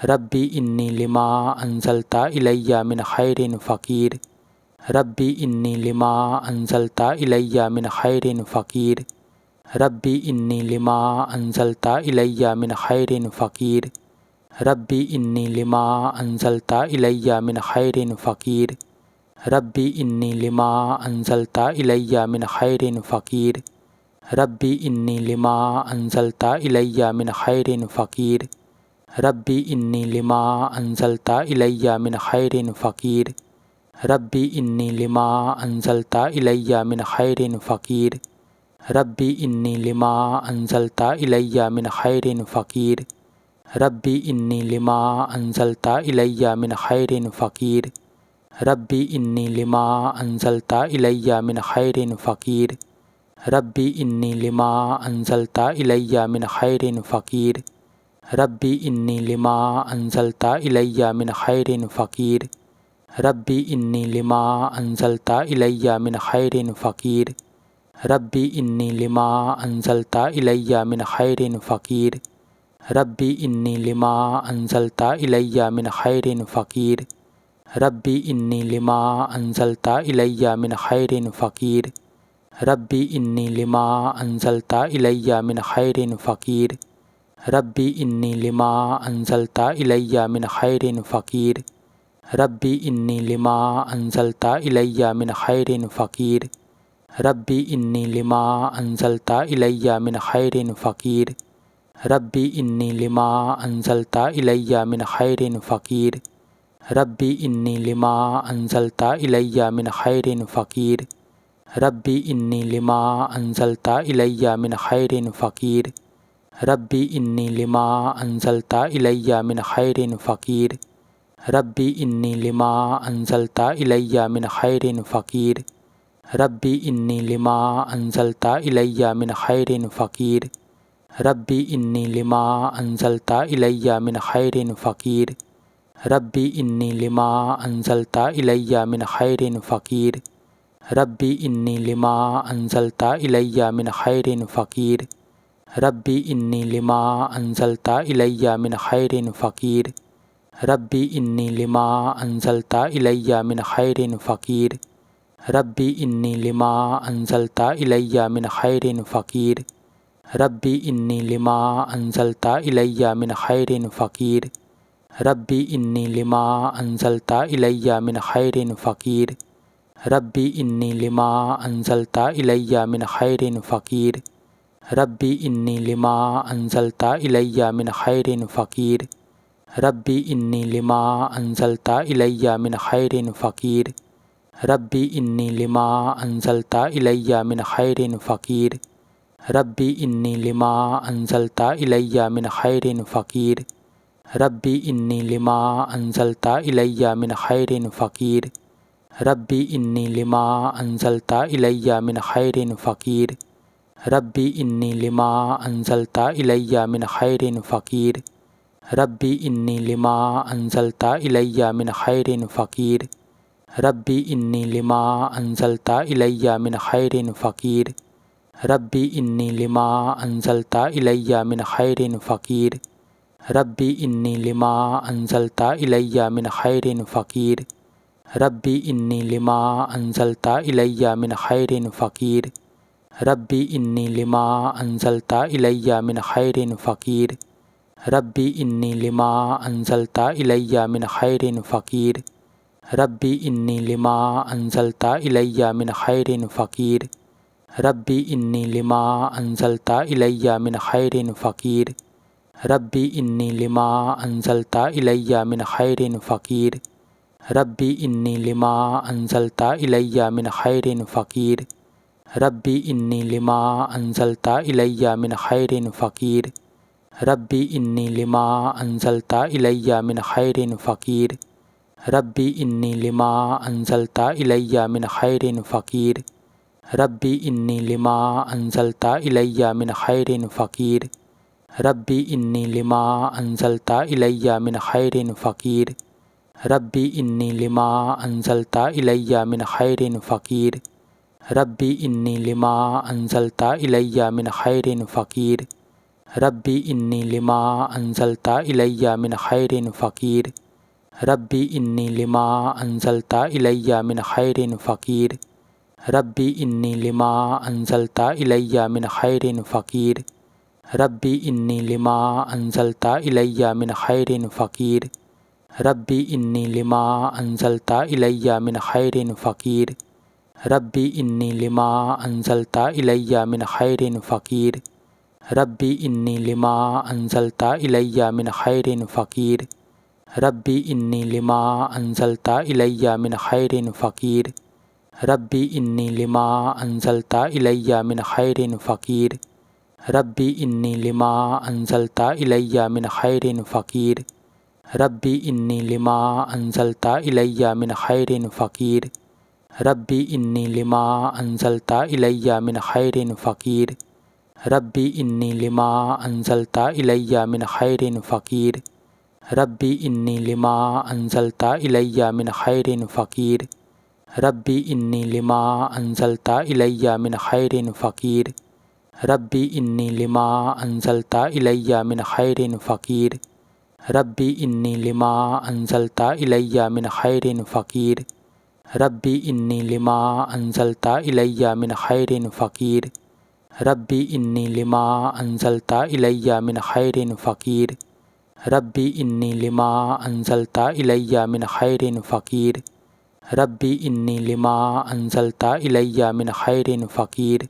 रब्बी इन्नी लिमा अंज़लता इलैया मिन खैरिन फ़कीर। रब्बी इन्नी लिमा अंज़लता इलैया मिन खैरिन फ़कीर। रब्बी इन्नी लिमा अंज़लता इलैया मिन खैरिन फ़कीर। रब्बी इन्नी लिमा अंज़लता इलैया मिन खैरिन फ़कीर। रब्बी इन्नी लिमा अंज़लता इलैया मिन खैरिन फ़कीर। रब्बी इन्नी लिमा अंज़लता इलैया मिन खैरिन फ़कीर। रब्बी इन्नी लिमा अंज़लता इलैया मिन खैरिन फ़कीर। रब्बी इन्नी लिमा अंज़लता इलैया मिन खैरिन फ़कीर। रब्बी इन्नी लिमा अंज़लता इलैया मिन खैरिन फ़कीर। रब्बी इन्नी लिमा अंज़लता इलैया मिन खैरिन फ़कीर। रब्बी इन्नी लिमा अंज़लता इलैया मिन खैरिन फ़कीर। रब्बी इन्नी लिमा अंज़लता इलैया मिन खैरिन फ़कीर। रब्बी इन्नी लिमा अंज़लता इलैया मिन खैरिन फ़कीर। रब्बी इन्नी लिमा अंज़लता इलैया मिन खैरिन फ़कीर। रब्बी इन्नी लिमा अंज़लता इलैया मिन खैरिन फ़कीर। रब्बी इन्नी लिमा अंज़लता इलैया मिन खैरिन फ़कीर। रब्बी इन्नी लिमा अंज़लता इलैया मिन खैरिन फ़कीर। रब्बी इन्नी लिमा अंज़लता इलैया मिन खैरिन फ़कीर। रब्बी इन्नी लिमा अंज़लता इलैया मिन खैरिन फ़कीर। रब्बी इन्नी लिमा अंज़लता इलैया मिन खैरिन फ़कीर। रब्बी इन्नी लिमा अंज़लता इलैया मिन खैरिन फ़कीर। रब्बी इन्नी लिमा अंज़लता इलैया मिन खैरिन फ़कीर। रब्बी इन्नी लिमा अंज़लता इलैया मिन खैरिन फ़कीर। रब्बी इन्नी लिमा अंज़लता इलैया मिन खैरिन फ़कीर। रब्बी इन्नी लिमा अंज़लता इलैया मिन खैरिन फ़कीर। रब्बी इन्नी लिमा अंज़लता इलैया मिन खैरिन फ़कीर। रब्बी इन्नी लिमा अंज़लता इलैया मिन खैरिन फ़कीर। रब्बी इन्नी लिमा अंज़लता इलैया मिन खैरिन फ़कीर। रब्बी इन्नी लिमा अंज़लता इलैया मिन खैरिन फ़कीर। रब्बी इन्नी लिमा अंज़लता इलैया मिन खैरिन फ़कीर। रब्बी इन्नी लिमा अंज़लता इलैया मिन खैरिन फ़कीर। रब्बी इन्नी लिमा अंज़लता इलैया मिन खैरिन फ़कीर। रब्बी इन्नी लिमा अंज़लता इलैया मिन खैरिन फ़कीर। रब्बी इन्नी लिमा अंज़लता इलैया मिन खैरिन फ़कीर। रब्बी इन्नी लिमा अंज़लता इलैया मिन खैरिन फ़कीर। रब्बी इन्नी लिमा अंज़लता इलैया मिन खैरिन फ़कीर। रब्बी इन्नी लिमा अंज़लता इलैया मिन खैरिन फ़कीर। रब्बी इन्नी लिमा अंज़लता इलैया मिन खैरिन फ़कीर। रब्बी इन्नी लिमा अंज़लता इलैया मिन खैरिन फ़कीर। रब्बी इन्नी लिमा अंज़लता इलैया मिन खैरिन फ़कीर। रब्बी इन्नी लिमा अंज़लता इलैया मिन खैरिन फ़कीर। रब्बी इन्नी लिमा अंज़लता इलैया मिन खैरिन फ़कीर। रब्बी इन्नी लिमा अंज़लता इलैया मिन खैरिन फ़कीर। रब्बी इन्नी लिमा अंज़लता इलैया मिन खैरिन फ़कीर। रब्बी इन्नी लिमा अंज़लता इलैया मिन खैरिन फ़कीर। रब्बी इन्नी लिमा अंज़लता इलैया मिन खैरिन फ़कीर। रब्बी इन्नी लिमा अंज़लता इलैया मिन खैरिन फ़कीर। रब्बी इन्नी लिमा अंज़लता इलैया मिन खैरिन फ़कीर। रब्बी इन्नी लिमा अंज़लता इलैया मिन खैरिन फ़कीर। रब्बी इन्नी लिमा अंज़लता इलैया मिन खैरिन फ़कीर। रब्बी इन्नी लिमा अंज़लता इलैया मिन खैरिन फ़कीर। रब्बी इन्नी लिमा अंज़लता इलैया मिन खैरिन फ़कीर। रब्बी इन्नी लिमा अंज़लता इलैया मिन खैरिन फ़कीर। रब्बी इन्नी लिमा अंज़लता इलैया मिन खैरिन फ़कीर। रब्बी इन्नी लिमा अंज़लता इलैया मिन खैरिन फ़कीर। रब्बी इन्नी लिमा अंज़लता इलैया मिन खैरिन फ़कीर। रब्बी इन्नी लिमा अंज़लता इलैया मिन खैरिन फ़कीर। रब्बी इन्नी लिमा अंज़लता इलैया मिन खैरिन फ़कीर। रब्बी इन्नी लिमा अंज़लता इलैया मिन खैरिन फ़कीर। रब्बी इन्नी लिमा अंज़लता इलैया मिन खैरिन फ़कीर। रब्बी इन्नी लिमा अंज़लता इलैया मिन खैरिन फ़कीर। रब्बी इन्नी लिमा अंज़लता इलैया मिन खैरिन फ़कीर। रब्बी इन्नी लिमा अंज़लता इलैया मिन खैरिन फ़कीर। रब्बी इन्नी लिमा अंज़लता इलैया मिन खैरिन फ़कीर। रब्बी इन्नी लिमा अंज़लता इलैया मिन खैरिन फ़कीर। रब्बी इन्नी लिमा अंज़लता इलैया मिन खैरिन फ़कीर। रब्बी इन्नी लिमा अंज़लता इलैया मिन खैरिन फ़कीर। रब्बी इन्नी लिमा अंज़लता इलैया मिन खैरिन फ़कीर। रब्बी इन्नी लिमा अंज़लता इलैया मिन खैरिन फ़कीर। रब्बी इन्नी लिमा अंज़लता इलैया मिन खैरिन फ़कीर। रब्बी इन्नी लिमा अंज़लता इलैया मिन खैरिन फ़कीर। रब्बी इन्नी लिमा अंज़लता इलैया मिन खैरिन फ़कीर। रब्बी इन्नी लिमा अंज़लता इलैया मिन खैरिन फ़कीर। रब्बी इन्नी लिमा अंज़लता इलैया मिन खैरिन फ़कीर। रब्बी इन्नी लिमा अंज़लता इलैया मिन खैरिन फ़कीर। रब्बी इन्नी लिमा अंज़लता इलैया मिन खैरिन फ़कीर। रब्बी इन्नी लिमा अंज़लता इलैया मिन खैरिन फ़कीर। रब्बी इन्नी लिमा अंज़लता इलैया मिन खैरिन फ़कीर। रब्बी इन्नी लिमा अंज़लता इलैया मिन खैरिन फ़कीर। रब्बी इन्नी लिमा अंज़लता इलैया मिन खैरिन फ़कीर। रब्बी इन्नी लिमा अंज़लता इलैया मिन खैरिन फ़कीर। रब्बी इन्नी लिमा अंज़लता इलैया मिन खैरिन फ़कीर।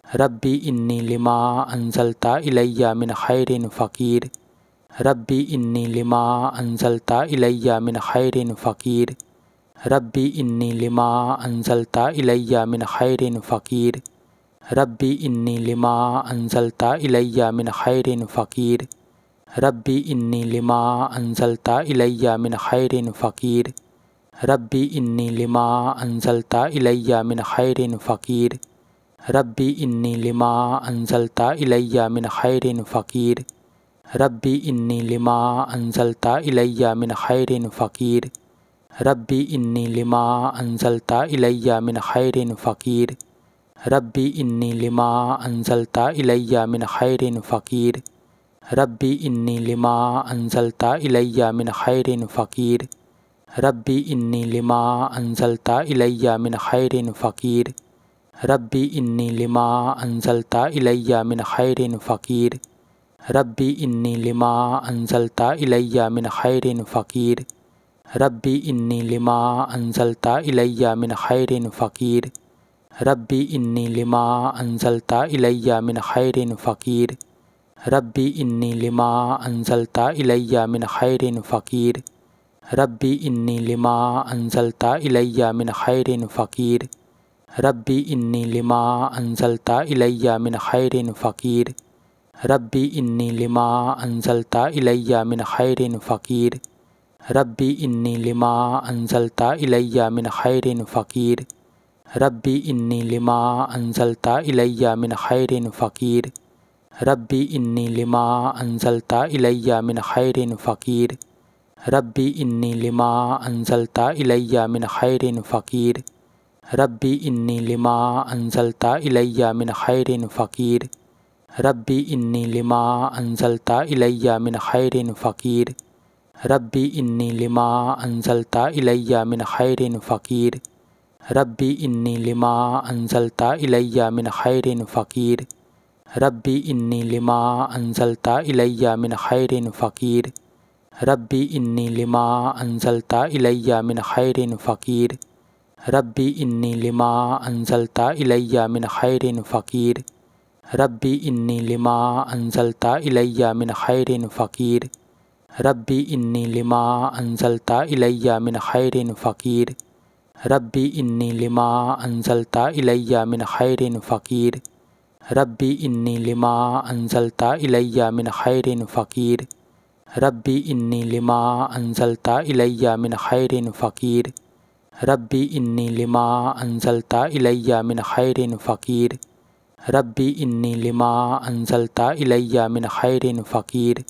रब्बी इन्नी लिमा अंज़लता इलैया मिन खैरिन फ़कीर। रब्बी इन्नी लिमा अंज़लता इलैया मिन खैरिन फ़कीर। रब्बी इन्नी लिमा अंज़लता इलैया मिन खैरिन फ़कीर। रब्बी इन्नी लिमा अंज़लता इलैया मिन खैरिन फ़कीर। रब्बी इन्नी लिमा अंज़लता इलैया मिन खैरिन फ़कीर। रब्बी इन्नी लिमा अंज़लता इलैया मिन खैरिन फ़कीर। रब्बी इन्नी लिमा अंज़लता इलैया मिन खैरिन फ़कीर। रब्बी इन्नी लिमा अंज़लता इलैया मिन खैरिन फ़कीर। रब्बी इन्नी लिमा अंज़लता इलैया मिन खैरिन फ़कीर। रब्बी इन्नी लिमा अंज़लता इलैया मिन खैरिन फ़कीर। रब्बी इन्नी लिमा अंज़लता इलैया मिन खैरिन फ़कीर। रब्बी इन्नी लिमा अंज़लता इलैया मिन खैरिन फ़कीर। रब्बी इन्नी लिमा अंज़लता इलैया मिन खैरिन फ़कीर। रब्बी इन्नी लिमा अंज़लता इलैया मिन खैरिन फ़कीर। रब्बी इन्नी लिमा अंज़लता इलैया मिन खैरिन फ़कीर। रब्बी इन्नी लिमा अंज़लता इलैया मिन खैरिन फ़कीर। रब्बी इन्नी लिमा अंज़लता इलैया मिन खैरिन फ़कीर। रब्बी इन्नी लिमा अंज़लता इलैया मिन खैरिन फ़कीर। रब्बी इन्नी लिमा अंज़लता इलैया मिन खैरिन फ़कीर। रब्बी इन्नी लिमा अंज़लता इलैया मिन खैरिन फ़कीर। रब्बी इन्नी लिमा अंज़लता इलैया मिन खैरिन फ़कीर। रब्बी इन्नी लिमा अंज़लता इलैया मिन खैरिन फ़कीर। रब्बी इन्नी लिमा अंज़लता इलैया मिन खैरिन फ़कीर। रब्बी इन्नी लिमा अंज़लता इलैया मिन खैरिन फ़कीर। रब्बी इन्नी लिमा अंज़लता इलैया मिन खैरिन फ़कीर। रब्बी इन्नी लिमा अंज़लता इलैया मिन खैरिन फ़कीर। रब्बी इन्नी लिमा अंज़लता इलैया मिन खैरिन फ़कीर। रब्बी इन्नी लिमा अंज़लता इलैया मिन खैरिन फ़कीर। रब्बी इन्नी लिमा अंज़लता इलैया मिन खैरिन फ़कीर। रब्बी इन्नी लिमा अंज़लता इलैया मिन खैरिन फ़कीर। रब्बी इन्नी लिमा अंज़लता इलैया मिन खैरिन फ़कीर। रब्बी इन्नी लिमा अंज़लता इलैया मिन खैरिन फ़कीर। रब्बी इन्नी लिमा अंज़लता इलैया मिन खैरिन फ़कीर। रब्बी इन्नी लिमा अंज़लता इलैया मिन खैरिन फ़कीर। रब्बी इन्नी लिमा अंज़लता इलैया मिन खैरिन फ़कीर। रब्बी इन्नी लिमा अंज़लता इलैया मिन खैरिन फ़कीर। रब्बी इन्नी लिमा अंज़लता इलैया मिन खैरिन फ़कीर। रब्बी इन्नी लिमा अंज़लता इलैया मिन खैरिन फ़कीर। रब्बी इन्नी लिमा अंज़लता इलैया मिन खैरिन फ़कीर।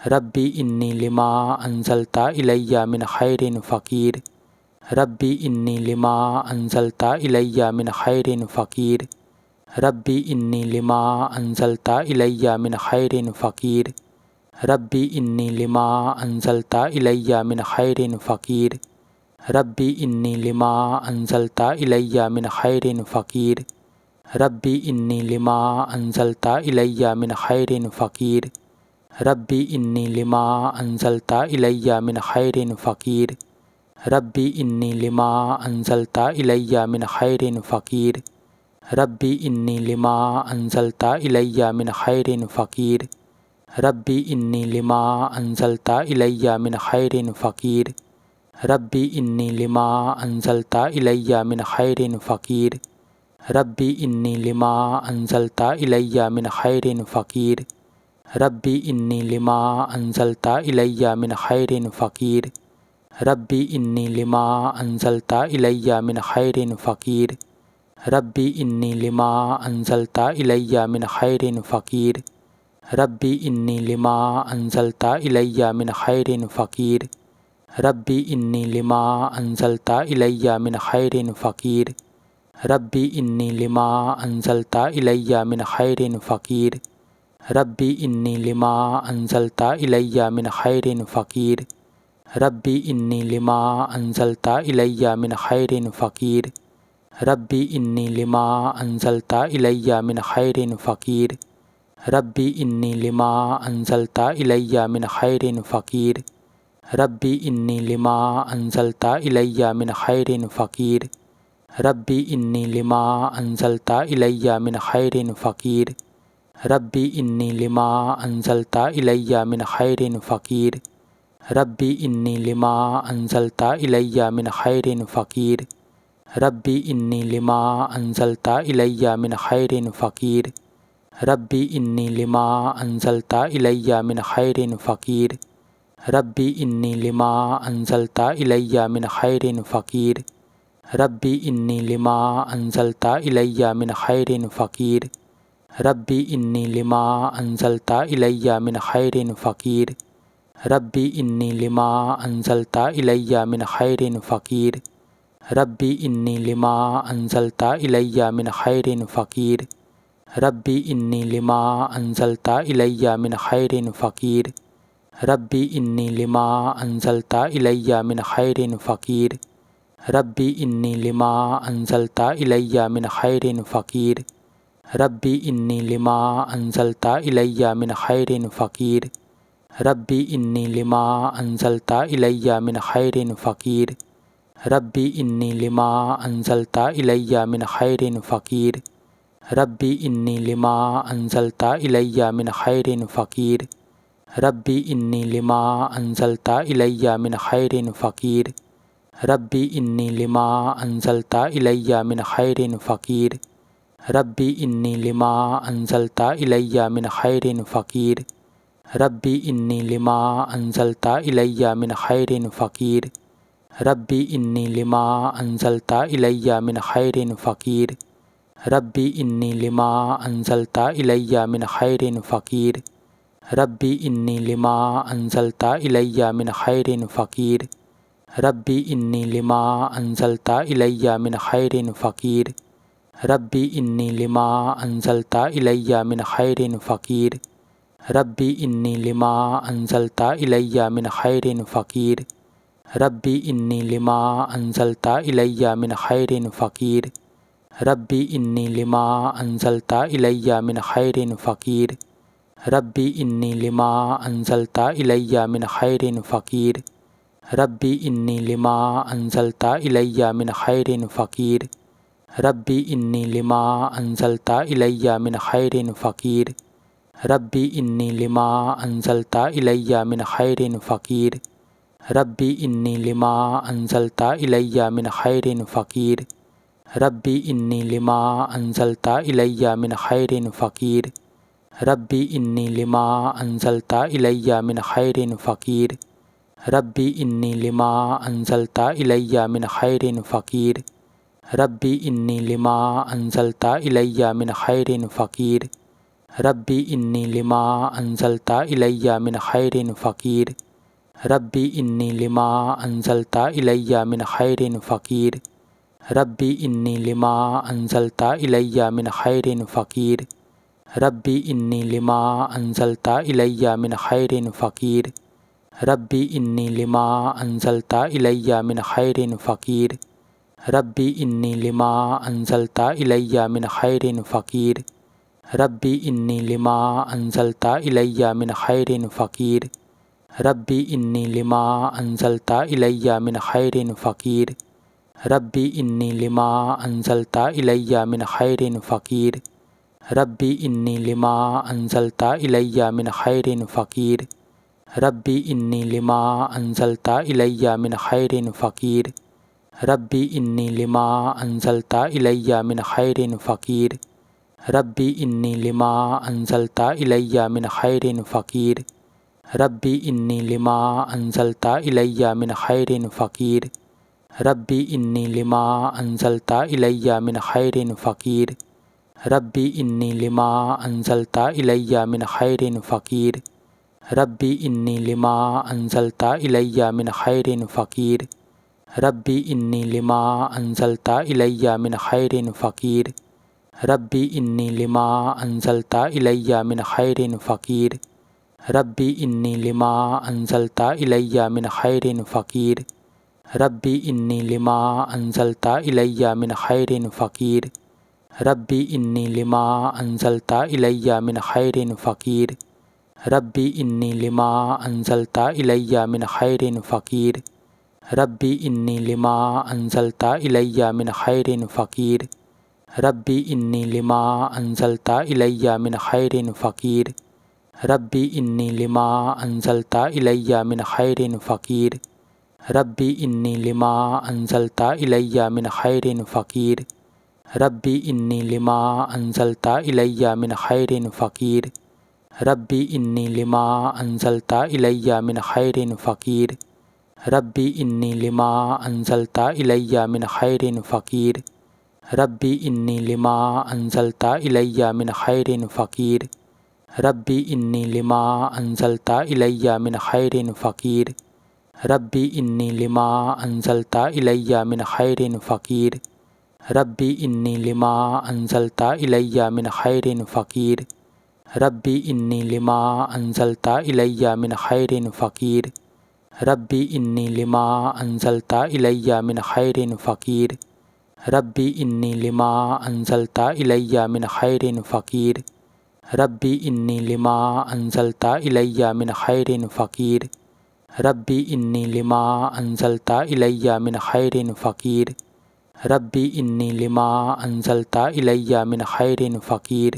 रब्बी इन्नी लिमा अंज़लता इलैया मिन खैरिन फ़कीर। रब्बी इन्नी लिमा अंज़लता इलैया मिन खैरिन फ़कीर। रब्बी इन्नी लिमा अंज़लता इलैया मिन खैरिन फ़कीर। रब्बी इन्नी लिमा अंज़लता इलैया मिन खैरिन फ़कीर। रब्बी इन्नी लिमा अंज़लता इलैया मिन खैरिन फ़कीर। रब्बी इन्नी लिमा अंज़लता इलैया मिन खैरिन फ़कीर। रब्बी इन्नी लिमा अंज़लता इलैया मिन खैरिन फ़कीर। रब्बी इन्नी लिमा अंज़लता इलैया मिन खैरिन फ़कीर। रब्बी इन्नी लिमा अंज़लता इलैया मिन खैरिन फ़कीर। रब्बी इन्नी लिमा अंज़लता इलैया मिन खैरिन फ़कीर। रब्बी इन्नी लिमा अंज़लता इलैया मिन खैरिन फ़कीर। रब्बी इन्नी लिमा अंज़लता इलैया मिन खैरिन फ़कीर। रब्बी इन्नी लिमा अंज़लता इलैया मिन खैरिन फ़कीर। रब्बी इन्नी लिमा अंज़लता इलैया मिन खैरिन फ़कीर। रब्बी इन्नी लिमा अंज़लता इलैया मिन खैरिन फ़कीर। रब्बी इन्नी लिमा अंज़लता इलैया मिन खैरिन फ़कीर। रब्बी इन्नी लिमा अंज़लता इलैया मिन खैरिन फ़कीर। रब्बी इन्नी लिमा अंज़लता इलैया मिन खैरिन फ़कीर। रब्बी इन्नी लिमा अंज़लता इलैया मिन खैरिन फ़कीर। रब्बी इन्नी लिमा अंज़लता इलैया मिन खैरिन फ़कीर। रब्बी इन्नी लिमा अंज़लता इलैया मिन खैरिन फ़कीर। रब्बी इन्नी लिमा अंज़लता इलैया मिन खैरिन फ़कीर। रब्बी इन्नी लिमा अंज़लता इलैया मिन खैरिन फ़कीर। रब्बी इन्नी लिमा अंज़लता इलैया मिन खैरिन फ़कीर। रब्बी इन्नी लिमा अंज़लता इलैया मिन खैरिन फ़कीर। रब्बी इन्नी लिमा अंज़लता इलैया मिन खैरिन फ़कीर। रब्बी इन्नी लिमा अंज़लता इलैया मिन खैरिन फ़कीर। रब्बी इन्नी लिमा अंज़लता इलैया मिन खैरिन फ़कीर। रब्बी इन्नी लिमा अंज़लता इलैया मिन खैरिन फ़कीर। रब्बी इन्नी लिमा अंज़लता इलैया मिन खैरिन फ़कीर। रब्बी इन्नी लिमा अंज़लता इलैया मिन खैरिन फ़कीर। रब्बी इन्नी लिमा अंज़लता इलैया मिन खैरिन फ़कीर। रब्बी इन्नी लिमा अंज़लता इलैया मिन खैरिन फ़कीर। रब्बी इन्नी लिमा अंज़लता इलैया मिन खैरिन फ़कीर। रब्बी इन्नी लिमा अंज़लता इलैया मिन खैरिन फ़कीर। रब्बी इन्नी लिमा अंज़लता इलैया मिन खैरिन फ़कीर। रब्बी इन्नी लिमा अंज़लता इलैया मिन खैरिन फ़कीर। रब्बी इन्नी लिमा अंज़लता इलैया मिन खैरिन फ़कीर। रब्बी इन्नी लिमा अंज़लता इलैया मिन खैरिन फ़कीर। रब्बी इन्नी लिमा अंज़लता इलैया मिन खैरिन फ़कीर। रब्बी इन्नी लिमा अंज़लता इलैया मिन खैरिन फ़कीर। रब्बी इन्नी लिमा अंज़लता इलैया मिन खैरिन फ़कीर। रब्बी इन्नी लिमा अंज़लता इलैया मिन खैरिन फ़कीर। रब्बी इन्नी लिमा अंज़लता इलैया मिन खैरिन फ़कीर। रब्बी इन्नी लिमा अंज़लता इलैया मिन खैरिन फ़कीर। रब्बी इन्नी लिमा अंज़लता इलैया मिन खैरिन फ़कीर। रब्बी इन्नी लिमा अंज़लता इलैया मिन खैरिन फ़कीर। रब्बी इन्नी लिमा अंज़लता इलैया मिन खैरिन फ़कीर। रब्बी इन्नी लिमा अंज़लता इलैया मिन खैरिन फ़कीर। रब्बी इन्नी लिमा अंज़लता इलैया मिन खैरिन फ़कीर। रब्बी इन्नी लिमा अंज़लता इलैया मिन खैरिन फ़कीर। रब्बी इन्नी लिमा अंज़लता इलैया मिन खैरिन फ़कीर। रब्बी इन्नी लिमा अंज़लता इलैया मिन खैरिन फ़कीर। रब्बी इन्नी लिमा अंज़लता इलैया मिन खैरिन फ़कीर। रब्बी इन्नी लिमा अंज़लता इलैया मिन खैरिन फ़कीर। रब्बी इन्नी लिमा अंज़लता इलैया मिन खैरिन फ़कीर। रब्बी इन्नी लिमा अंज़लता इलैया मिन खैरिन फ़कीर। रब्बी इन्नी लिमा अंज़लता इलैया मिन खैरिन फ़कीर। रब्बी इन्नी लिमा अंज़लता इलैया मिन खैरिन फ़कीर। रब्बी इन्नी लिमा अंज़लता इलैया मिन खैरिन फ़कीर। रब्बी इन्नी लिमा अंज़लता इलैया मिन खैरिन फ़कीर। रब्बी इन्नी लिमा अंज़लता इलैया मिन खैरिन फ़कीर। रब्बी इन्नी लिमा अंज़लता इलैया मिन खैरिन फ़कीर। रब्बी इन्नी लिमा अंज़लता इलैया मिन खैरिन फ़कीर। रब्बी इन्नी लिमा अंज़लता इलैया मिन खैरिन फ़कीर। रब्बी इन्नी लिमा अंज़लता इलैया मिन खैरिन फ़कीर। रब्बी इन्नी लिमा अंज़लता इलैया मिन खैरिन फ़कीर। रब्बी इन्नी लिमा अंज़लता इलैया मिन खैरिन फ़कीर। रब्बी इन्नी लिमा अंज़लता इलैया मिन खैरिन फ़कीर। रब्बी इन्नी लिमा अंज़लता इलैया मिन खैरिन फ़कीर। रब्बी इन्नी लिमा अंज़लता इलैया मिन खैरिन फ़कीर। रब्बी इन्नी लिमा अंज़लता इलैया मिन खैरिन फ़कीर। रब्बी इन्नी लिमा अंज़लता इलैया मिन खैरिन फ़कीर। रब्बी इन्नी लिमा अंज़लता इलैया मिन खैरिन फ़कीर। रब्बी इन्नी लिमा अंज़लता इलैया मिन खैरिन फ़कीर। रब्बी इन्नी लिमा अंज़लता इलैया मिन खैरिन फ़कीर। रब्बी इन्नी लिमा अंज़लता इलैया मिन खैरिन फ़कीर। रब्बी इन्नी लिमा अंज़लता इलैया मिन खैरिन फ़कीर। रब्बी इन्नी लिमा अंज़लता इलैया मिन खैरिन फ़कीर। रब्बी इन्नी लिमा अंज़लता इलैया मिन खैरिन फ़कीर। रब्बी इन्नी लिमा अंज़लता इलैया मिन खैरिन फ़कीर। रब्बी इन्नी लिमा अंज़लता इलैया मिन खैरिन फ़कीर। रब्बी इन्नी लिमा अंज़लता इलैया मिन खैरिन फ़कीर। रब्बी इन्नी लिमा अंज़लता इलैया मिन खैरिन फ़कीर। रब्बी इन्नी लिमा अंज़लता इलैया मिन खैरिन फ़कीर। रब्बी इन्नी लिमा अंज़लता इलैया मिन खैरिन फ़कीर। रब्बी इन्नी लिमा अंज़लता इलैया मिन खैरिन फ़कीर। रब्बी इन्नी लिमा अंज़लता इलैया मिन खैरिन फ़कीर। रब्बी इन्नी लिमा अंज़लता इलैया मिन खैरिन फ़कीर। रब्बी इन्नी लिमा अंज़लता इलैया मिन खैरिन फ़कीर। रब्बी इन्नी लिमा अंज़लता इलैया मिन खैरिन फ़कीर। रब्बी इन्नी लिमा अंज़लता इलैया मिन खैरिन फ़कीर। रब्बी इन्नी लिमा अंज़लता इलैया मिन खैरिन फ़कीर। रब्बी इन्नी लिमा अंज़लता इलैया मिन खैरिन फ़कीर। रब्बी इन्नी लिमा अंज़लता इलैया मिन खैरिन फ़कीर। रब्बी इन्नी लिमा अंज़लता इलैया मिन खैरिन फ़कीर। रब्बी इन्नी लिमा अंज़लता इलैया मिन खैरिन फ़कीर। रब्बी इन्नी लिमा अंज़लता इलैया मिन खैरिन फ़कीर। रब्बी इन्नी लिमा अंज़लता इलैया मिन खैरिन फ़कीर। रब्बी इन्नी लिमा अंज़लता इलैया मिन खैरिन फ़कीर। रब्बी इन्नी लिमा अंज़लता इलैया मिन खैरिन फ़कीर। रब्बी इन्नी लिमा अंज़लता इलैया मिन खैरिन फ़कीर।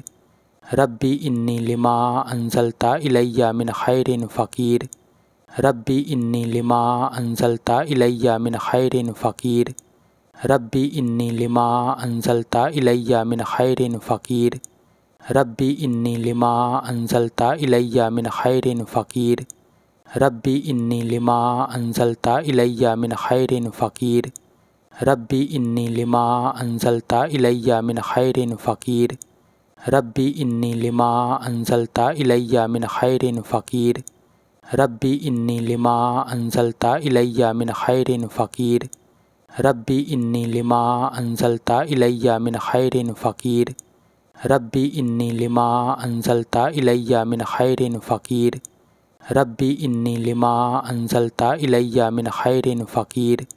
रब्बी इन्नी लिमा अंज़लता इलैया मिन खैरिन फ़कीर। रब्बी इन्नी लिमा अंज़लता इलैया मिन खैरिन फ़कीर। रब्बी इन्नी लिमा अंज़लता इलैया मिन खैरिन फ़कीर। रब्बी इन्नी लिमा अंज़लता इलैया मिन खैरिन फ़कीर। रब्बी इन्नी लिमा अंज़लता इलैया मिन खैरिन फ़कीर। रब्बी इन्नी लिमा अंज़लता इलैया मिन खैरिन फ़कीर। रब्बी इन्नी लिमा अंज़लता इलैया मिन खैरिन फ़कीर। रब्बी इन्नी लिमा अंज़लता इलैया मिन खैरिन फ़कीर। रब्बी इन्नी लिमा अंज़लता इलैया मिन खैरिन फ़कीर। रब्बी इन्नी लिमा अंज़लता इलैया मिन खैरिन फ़कीर। रब्बी इन्नी लिमा अंज़लता इलैया मिन खैरिन फ़कीर। रब्बी इन्नी लिमा अंज़लता इलैया मिन खैरिन फ़कीर।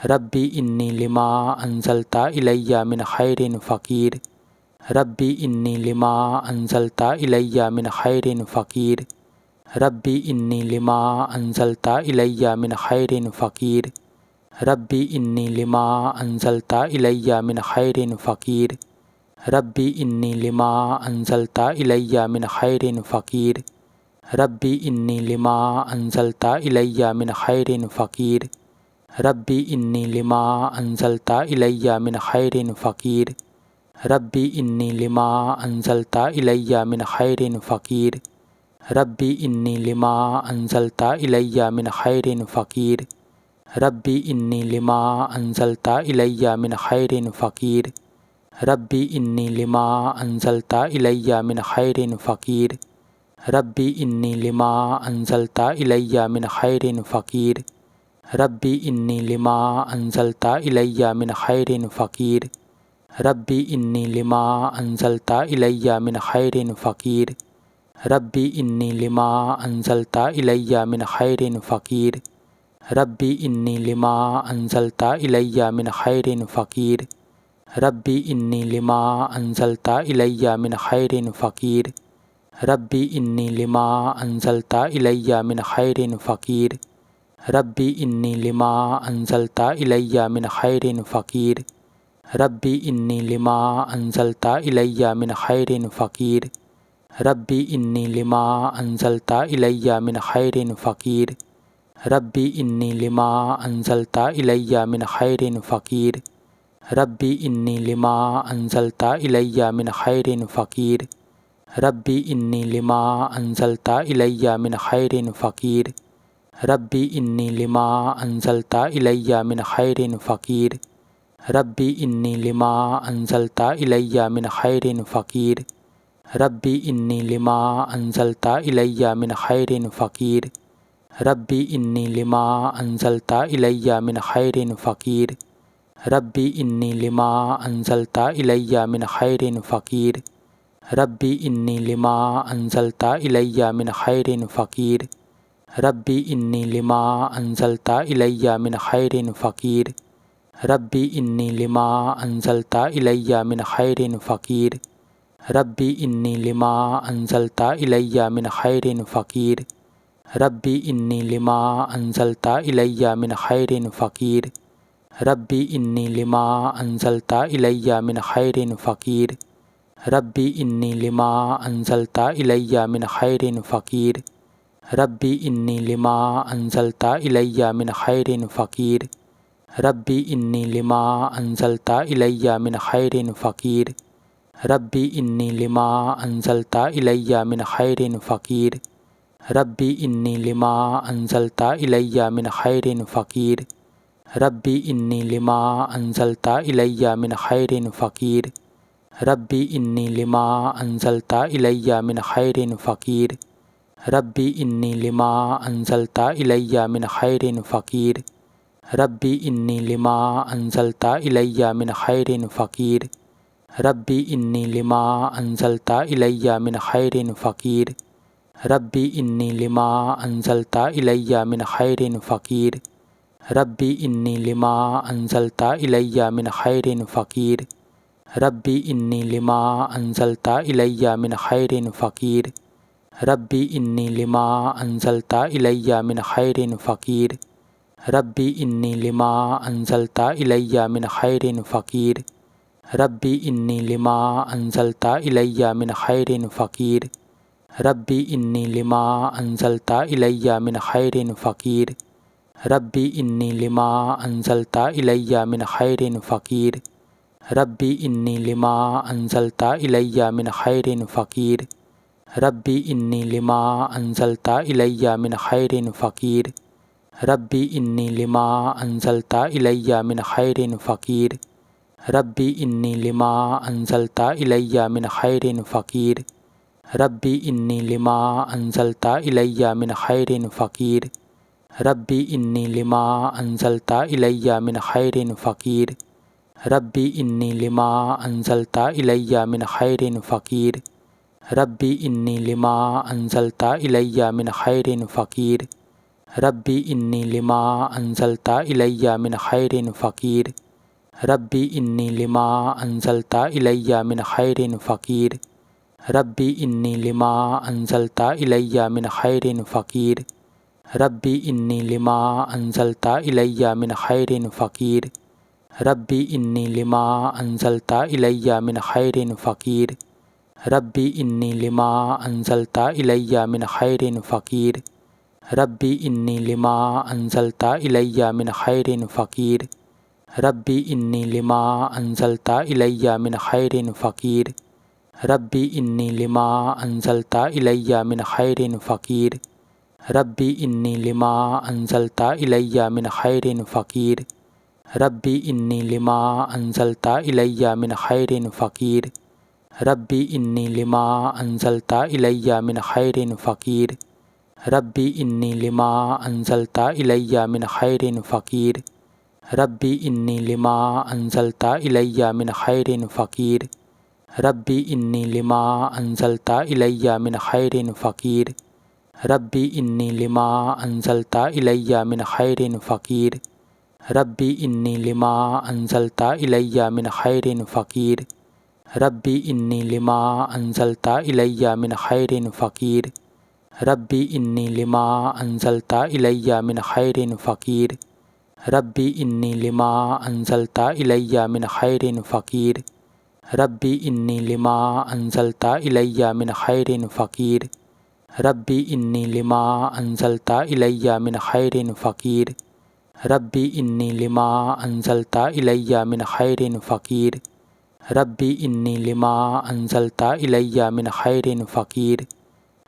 रब्बी इन्नी लिमा अंज़लता इलैया मिन खैरिन फ़कीर। रब्बी इन्नी लिमा अंज़लता इलैया मिन खैरिन फ़कीर। रब्बी इन्नी लिमा अंज़लता इलैया मिन खैरिन फ़कीर। रब्बी इन्नी लिमा अंज़लता इलैया मिन खैरिन फ़कीर। रब्बी इन्नी लिमा अंज़लता इलैया मिन खैरिन फ़कीर। रब्बी इन्नी लिमा अंज़लता इलैया मिन खैरिन फ़कीर। रब्बी इन्नी लिमा अंज़लता इलैया मिन खैरिन फ़कीर। रब्बी इन्नी लिमा अंज़लता इलैया मिन खैरिन फ़कीर। रब्बी इन्नी लिमा अंज़लता इलैया मिन खैरिन फ़कीर। रब्बी इन्नी लिमा अंज़लता इलैया मिन खैरिन फ़कीर। रब्बी इन्नी लिमा अंज़लता इलैया मिन खैरिन फ़कीर। रब्बी इन्नी लिमा अंज़लता इलैया मिन खैरिन फ़कीर। रब्बी इन्नी लिमा अंज़लता इलैया मिन खैरिन फ़कीर। रब्बी इन्नी लिमा अंज़लता इलैया मिन खैरिन फ़कीर। रब्बी इन्नी लिमा अंज़लता इलैया मिन खैरिन फ़कीर। रब्बी इन्नी लिमा अंज़लता इलैया मिन खैरिन फ़कीर। रब्बी इन्नी लिमा अंज़लता इलैया मिन खैरिन फ़कीर। रब्बी इन्नी लिमा अंज़लता इलैया मिन खैरिन फ़कीर। रब्बी इन्नी लिमा अंज़लता इलैया मिन खैरिन फ़कीर। रब्बी इन्नी लिमा अंज़लता इलैया मिन खैरिन फ़कीर। रब्बी इन्नी लिमा अंज़लता इलैया मिन खैरिन फ़कीर। रब्बी इन्नी लिमा अंज़लता इलैया मिन खैरिन फ़कीर। रब्बी इन्नी लिमा अंज़लता इलैया मिन खैरिन फ़कीर। रब्बी इन्नी लिमा अंज़लता इलैया मिन खैरिन फ़कीर। रब्बी इन्नी लिमा अंज़लता इलैया मिन खैरिन फ़कीर। रब्बी इन्नी लिमा अंज़लता इलैया मिन खैरिन फ़कीर। रब्बी इन्नी लिमा अंज़लता इलैया मिन खैरिन फ़कीर। रब्बी इन्नी लिमा अंज़लता इलैया मिन खैरिन फ़कीर। रब्बी इन्नी लिमा अंज़लता इलैया मिन खैरिन फ़कीर। रब्बी इन्नी लिमा अंज़लता इलैया मिन खैरिन फ़कीर। रब्बी इन्नी लिमा अंज़लता इलैया मिन खैरिन फ़कीर। रब्बी इन्नी लिमा अंज़लता इलैया मिन खैरिन फ़कीर। रब्बी इन्नी लिमा अंज़लता इलैया मिन खैरिन फ़कीर। रब्बी इन्नी लिमा अंज़लता इलैया मिन खैरिन फ़कीर। रब्बी इन्नी लिमा अंज़लता इलैया मिन खैरिन फ़कीर। रब्बी इन्नी लिमा अंज़लता इलैया मिन खैरिन फ़कीर। रब्बी इन्नी लिमा अंज़लता इलैया मिन खैरिन फ़कीर। रब्बी इन्नी लिमा अंज़लता इलैया मिन खैरिन फ़कीर। रब्बी इन्नी लिमा अंज़लता इलैया मिन खैरिन फ़कीर। रब्बी इन्नी लिमा अंज़लता इलैया मिन खैरिन फ़कीर। रब्बी इन्नी लिमा अंज़लता इलैया मिन खैरिन फ़कीर। रब्बी इन्नी लिमा अंज़लता इलैया मिन खैरिन फ़कीर। रब्बी इन्नी लिमा अंज़लता इलैया मिन खैरिन फ़कीर। रब्बी इन्नी लिमा अंज़लता इलैया मिन खैरिन फ़कीर। रब्बी इन्नी लिमा अंज़लता इलैया मिन खैरिन फ़कीर। रब्बी इन्नी लिमा अंज़लता इलैया मिन खैरिन फ़कीर। रब्बी इन्नी लिमा अंज़लता इलैया मिन खैरिन फ़कीर। रब्बी इन्नी लिमा अंज़लता इलैया मिन खैरिन फ़कीर। रब्बी इन्नी लिमा अंज़लता इलैया मिन खैरिन फ़कीर। रब्बी इन्नी लिमा अंज़लता इलैया मिन खैरिन फ़कीर। रब्बी इन्नी लिमा अंज़लता इलैया मिन खैरिन फ़कीर। रब्बी इन्नी लिमा अंज़लता इलैया मिन खैरिन फ़कीर। रब्बी इन्नी लिमा अंज़लता इलैया मिन खैरिन फ़कीर। रब्बी इन्नी लिमा अंज़लता इलैया मिन खैरिन फ़कीर। रब्बी इन्नी लिमा अंज़लता इलैया मिन खैरिन फ़कीर। रब्बी इन्नी लिमा अंज़लता इलैया मिन खैरिन फ़कीर। रब्बी इन्नी लिमा अंज़लता इलैया मिन खैरिन फ़कीर। रब्बी इन्नी लिमा अंज़लता इलैया मिन खैरिन फ़कीर। रब्बी इन्नी लिमा अंज़लता इलैया मिन खैरिन फ़कीर। रब्बी इन्नी लिमा अंज़लता इलैया मिन खैरिन फ़कीर। रब्बी इन्नी लिमा अंज़लता इलैया मिन खैरिन फ़कीर। रब्बी इन्नी लिमा अंज़लता इलैया मिन खैरिन फ़कीर। रब्बी इन्नी लिमा अंज़लता इलैया मिन खैरिन फ़कीर। रब्बी इन्नी लिमा अंज़लता इलैया मिन खैरिन फ़कीर। रब्बी इन्नी लिमा अंज़लता इलैया मिन खैरिन फ़कीर। रब्बी इन्नी लिमा अंज़लता इलैया मिन खैरिन फ़कीर। रब्बी इन्नी लिमा अंज़लता इलैया मिन खैरिन फ़कीर। रब्बी इन्नी लिमा अंज़लता इलैया मिन खैरिन फ़कीर। रब्बी इन्नी लिमा अंज़लता इलैया मिन खैरिन फ़कीर। रब्बी इन्नी लिमा अंज़लता इलैया मिन खैरिन फ़कीर। रब्बी इन्नी लिमा अंज़लता इलैया मिन खैरिन फ़कीर। रब्बी इन्नी लिमा अंज़लता इलैया मिन खैरिन फ़कीर। रब्बी इन्नी लिमा अंज़लता इलैया मिन खैरिन फ़कीर। रब्बी इन्नी लिमा अंज़लता इलैया मिन खैरिन फ़कीर। रब्बी इन्नी लिमा अंज़लता इलैया मिन खैरिन फ़कीर। रब्बी इन्नी लिमा अंज़लता इलैया मिन खैरिन फ़कीर। रब्बी इन्नी लिमा अंज़लता इलैया मिन खैरिन फ़कीर। रब्बी इन्नी लिमा अंज़लता इलैया मिन खैरिन फ़कीर। रब्बी इन्नी लिमा अंज़लता इलैया मिन खैरिन फ़कीर। रब्बी इन्नी लिमा अंज़लता इलैया मिन खैरिन फ़कीर। रब्बी इन्नी लिमा अंज़लता इलैया मिन खैरिन फ़कीर। रब्बी इन्नी लिमा अंज़लता इलैया मिन खैरिन फ़कीर। रब्बी इन्नी लिमा अंज़लता इलैया मिन खैरिन फ़कीर।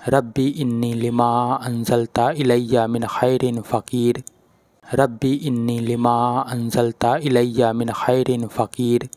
रब्बी इन्नी लिमा अंज़लता इलैया मिन खैरिन फ़कीर। रब्बी इन्नी लिमा अंज़लता इलैया मिन खैरिन फ़कीर।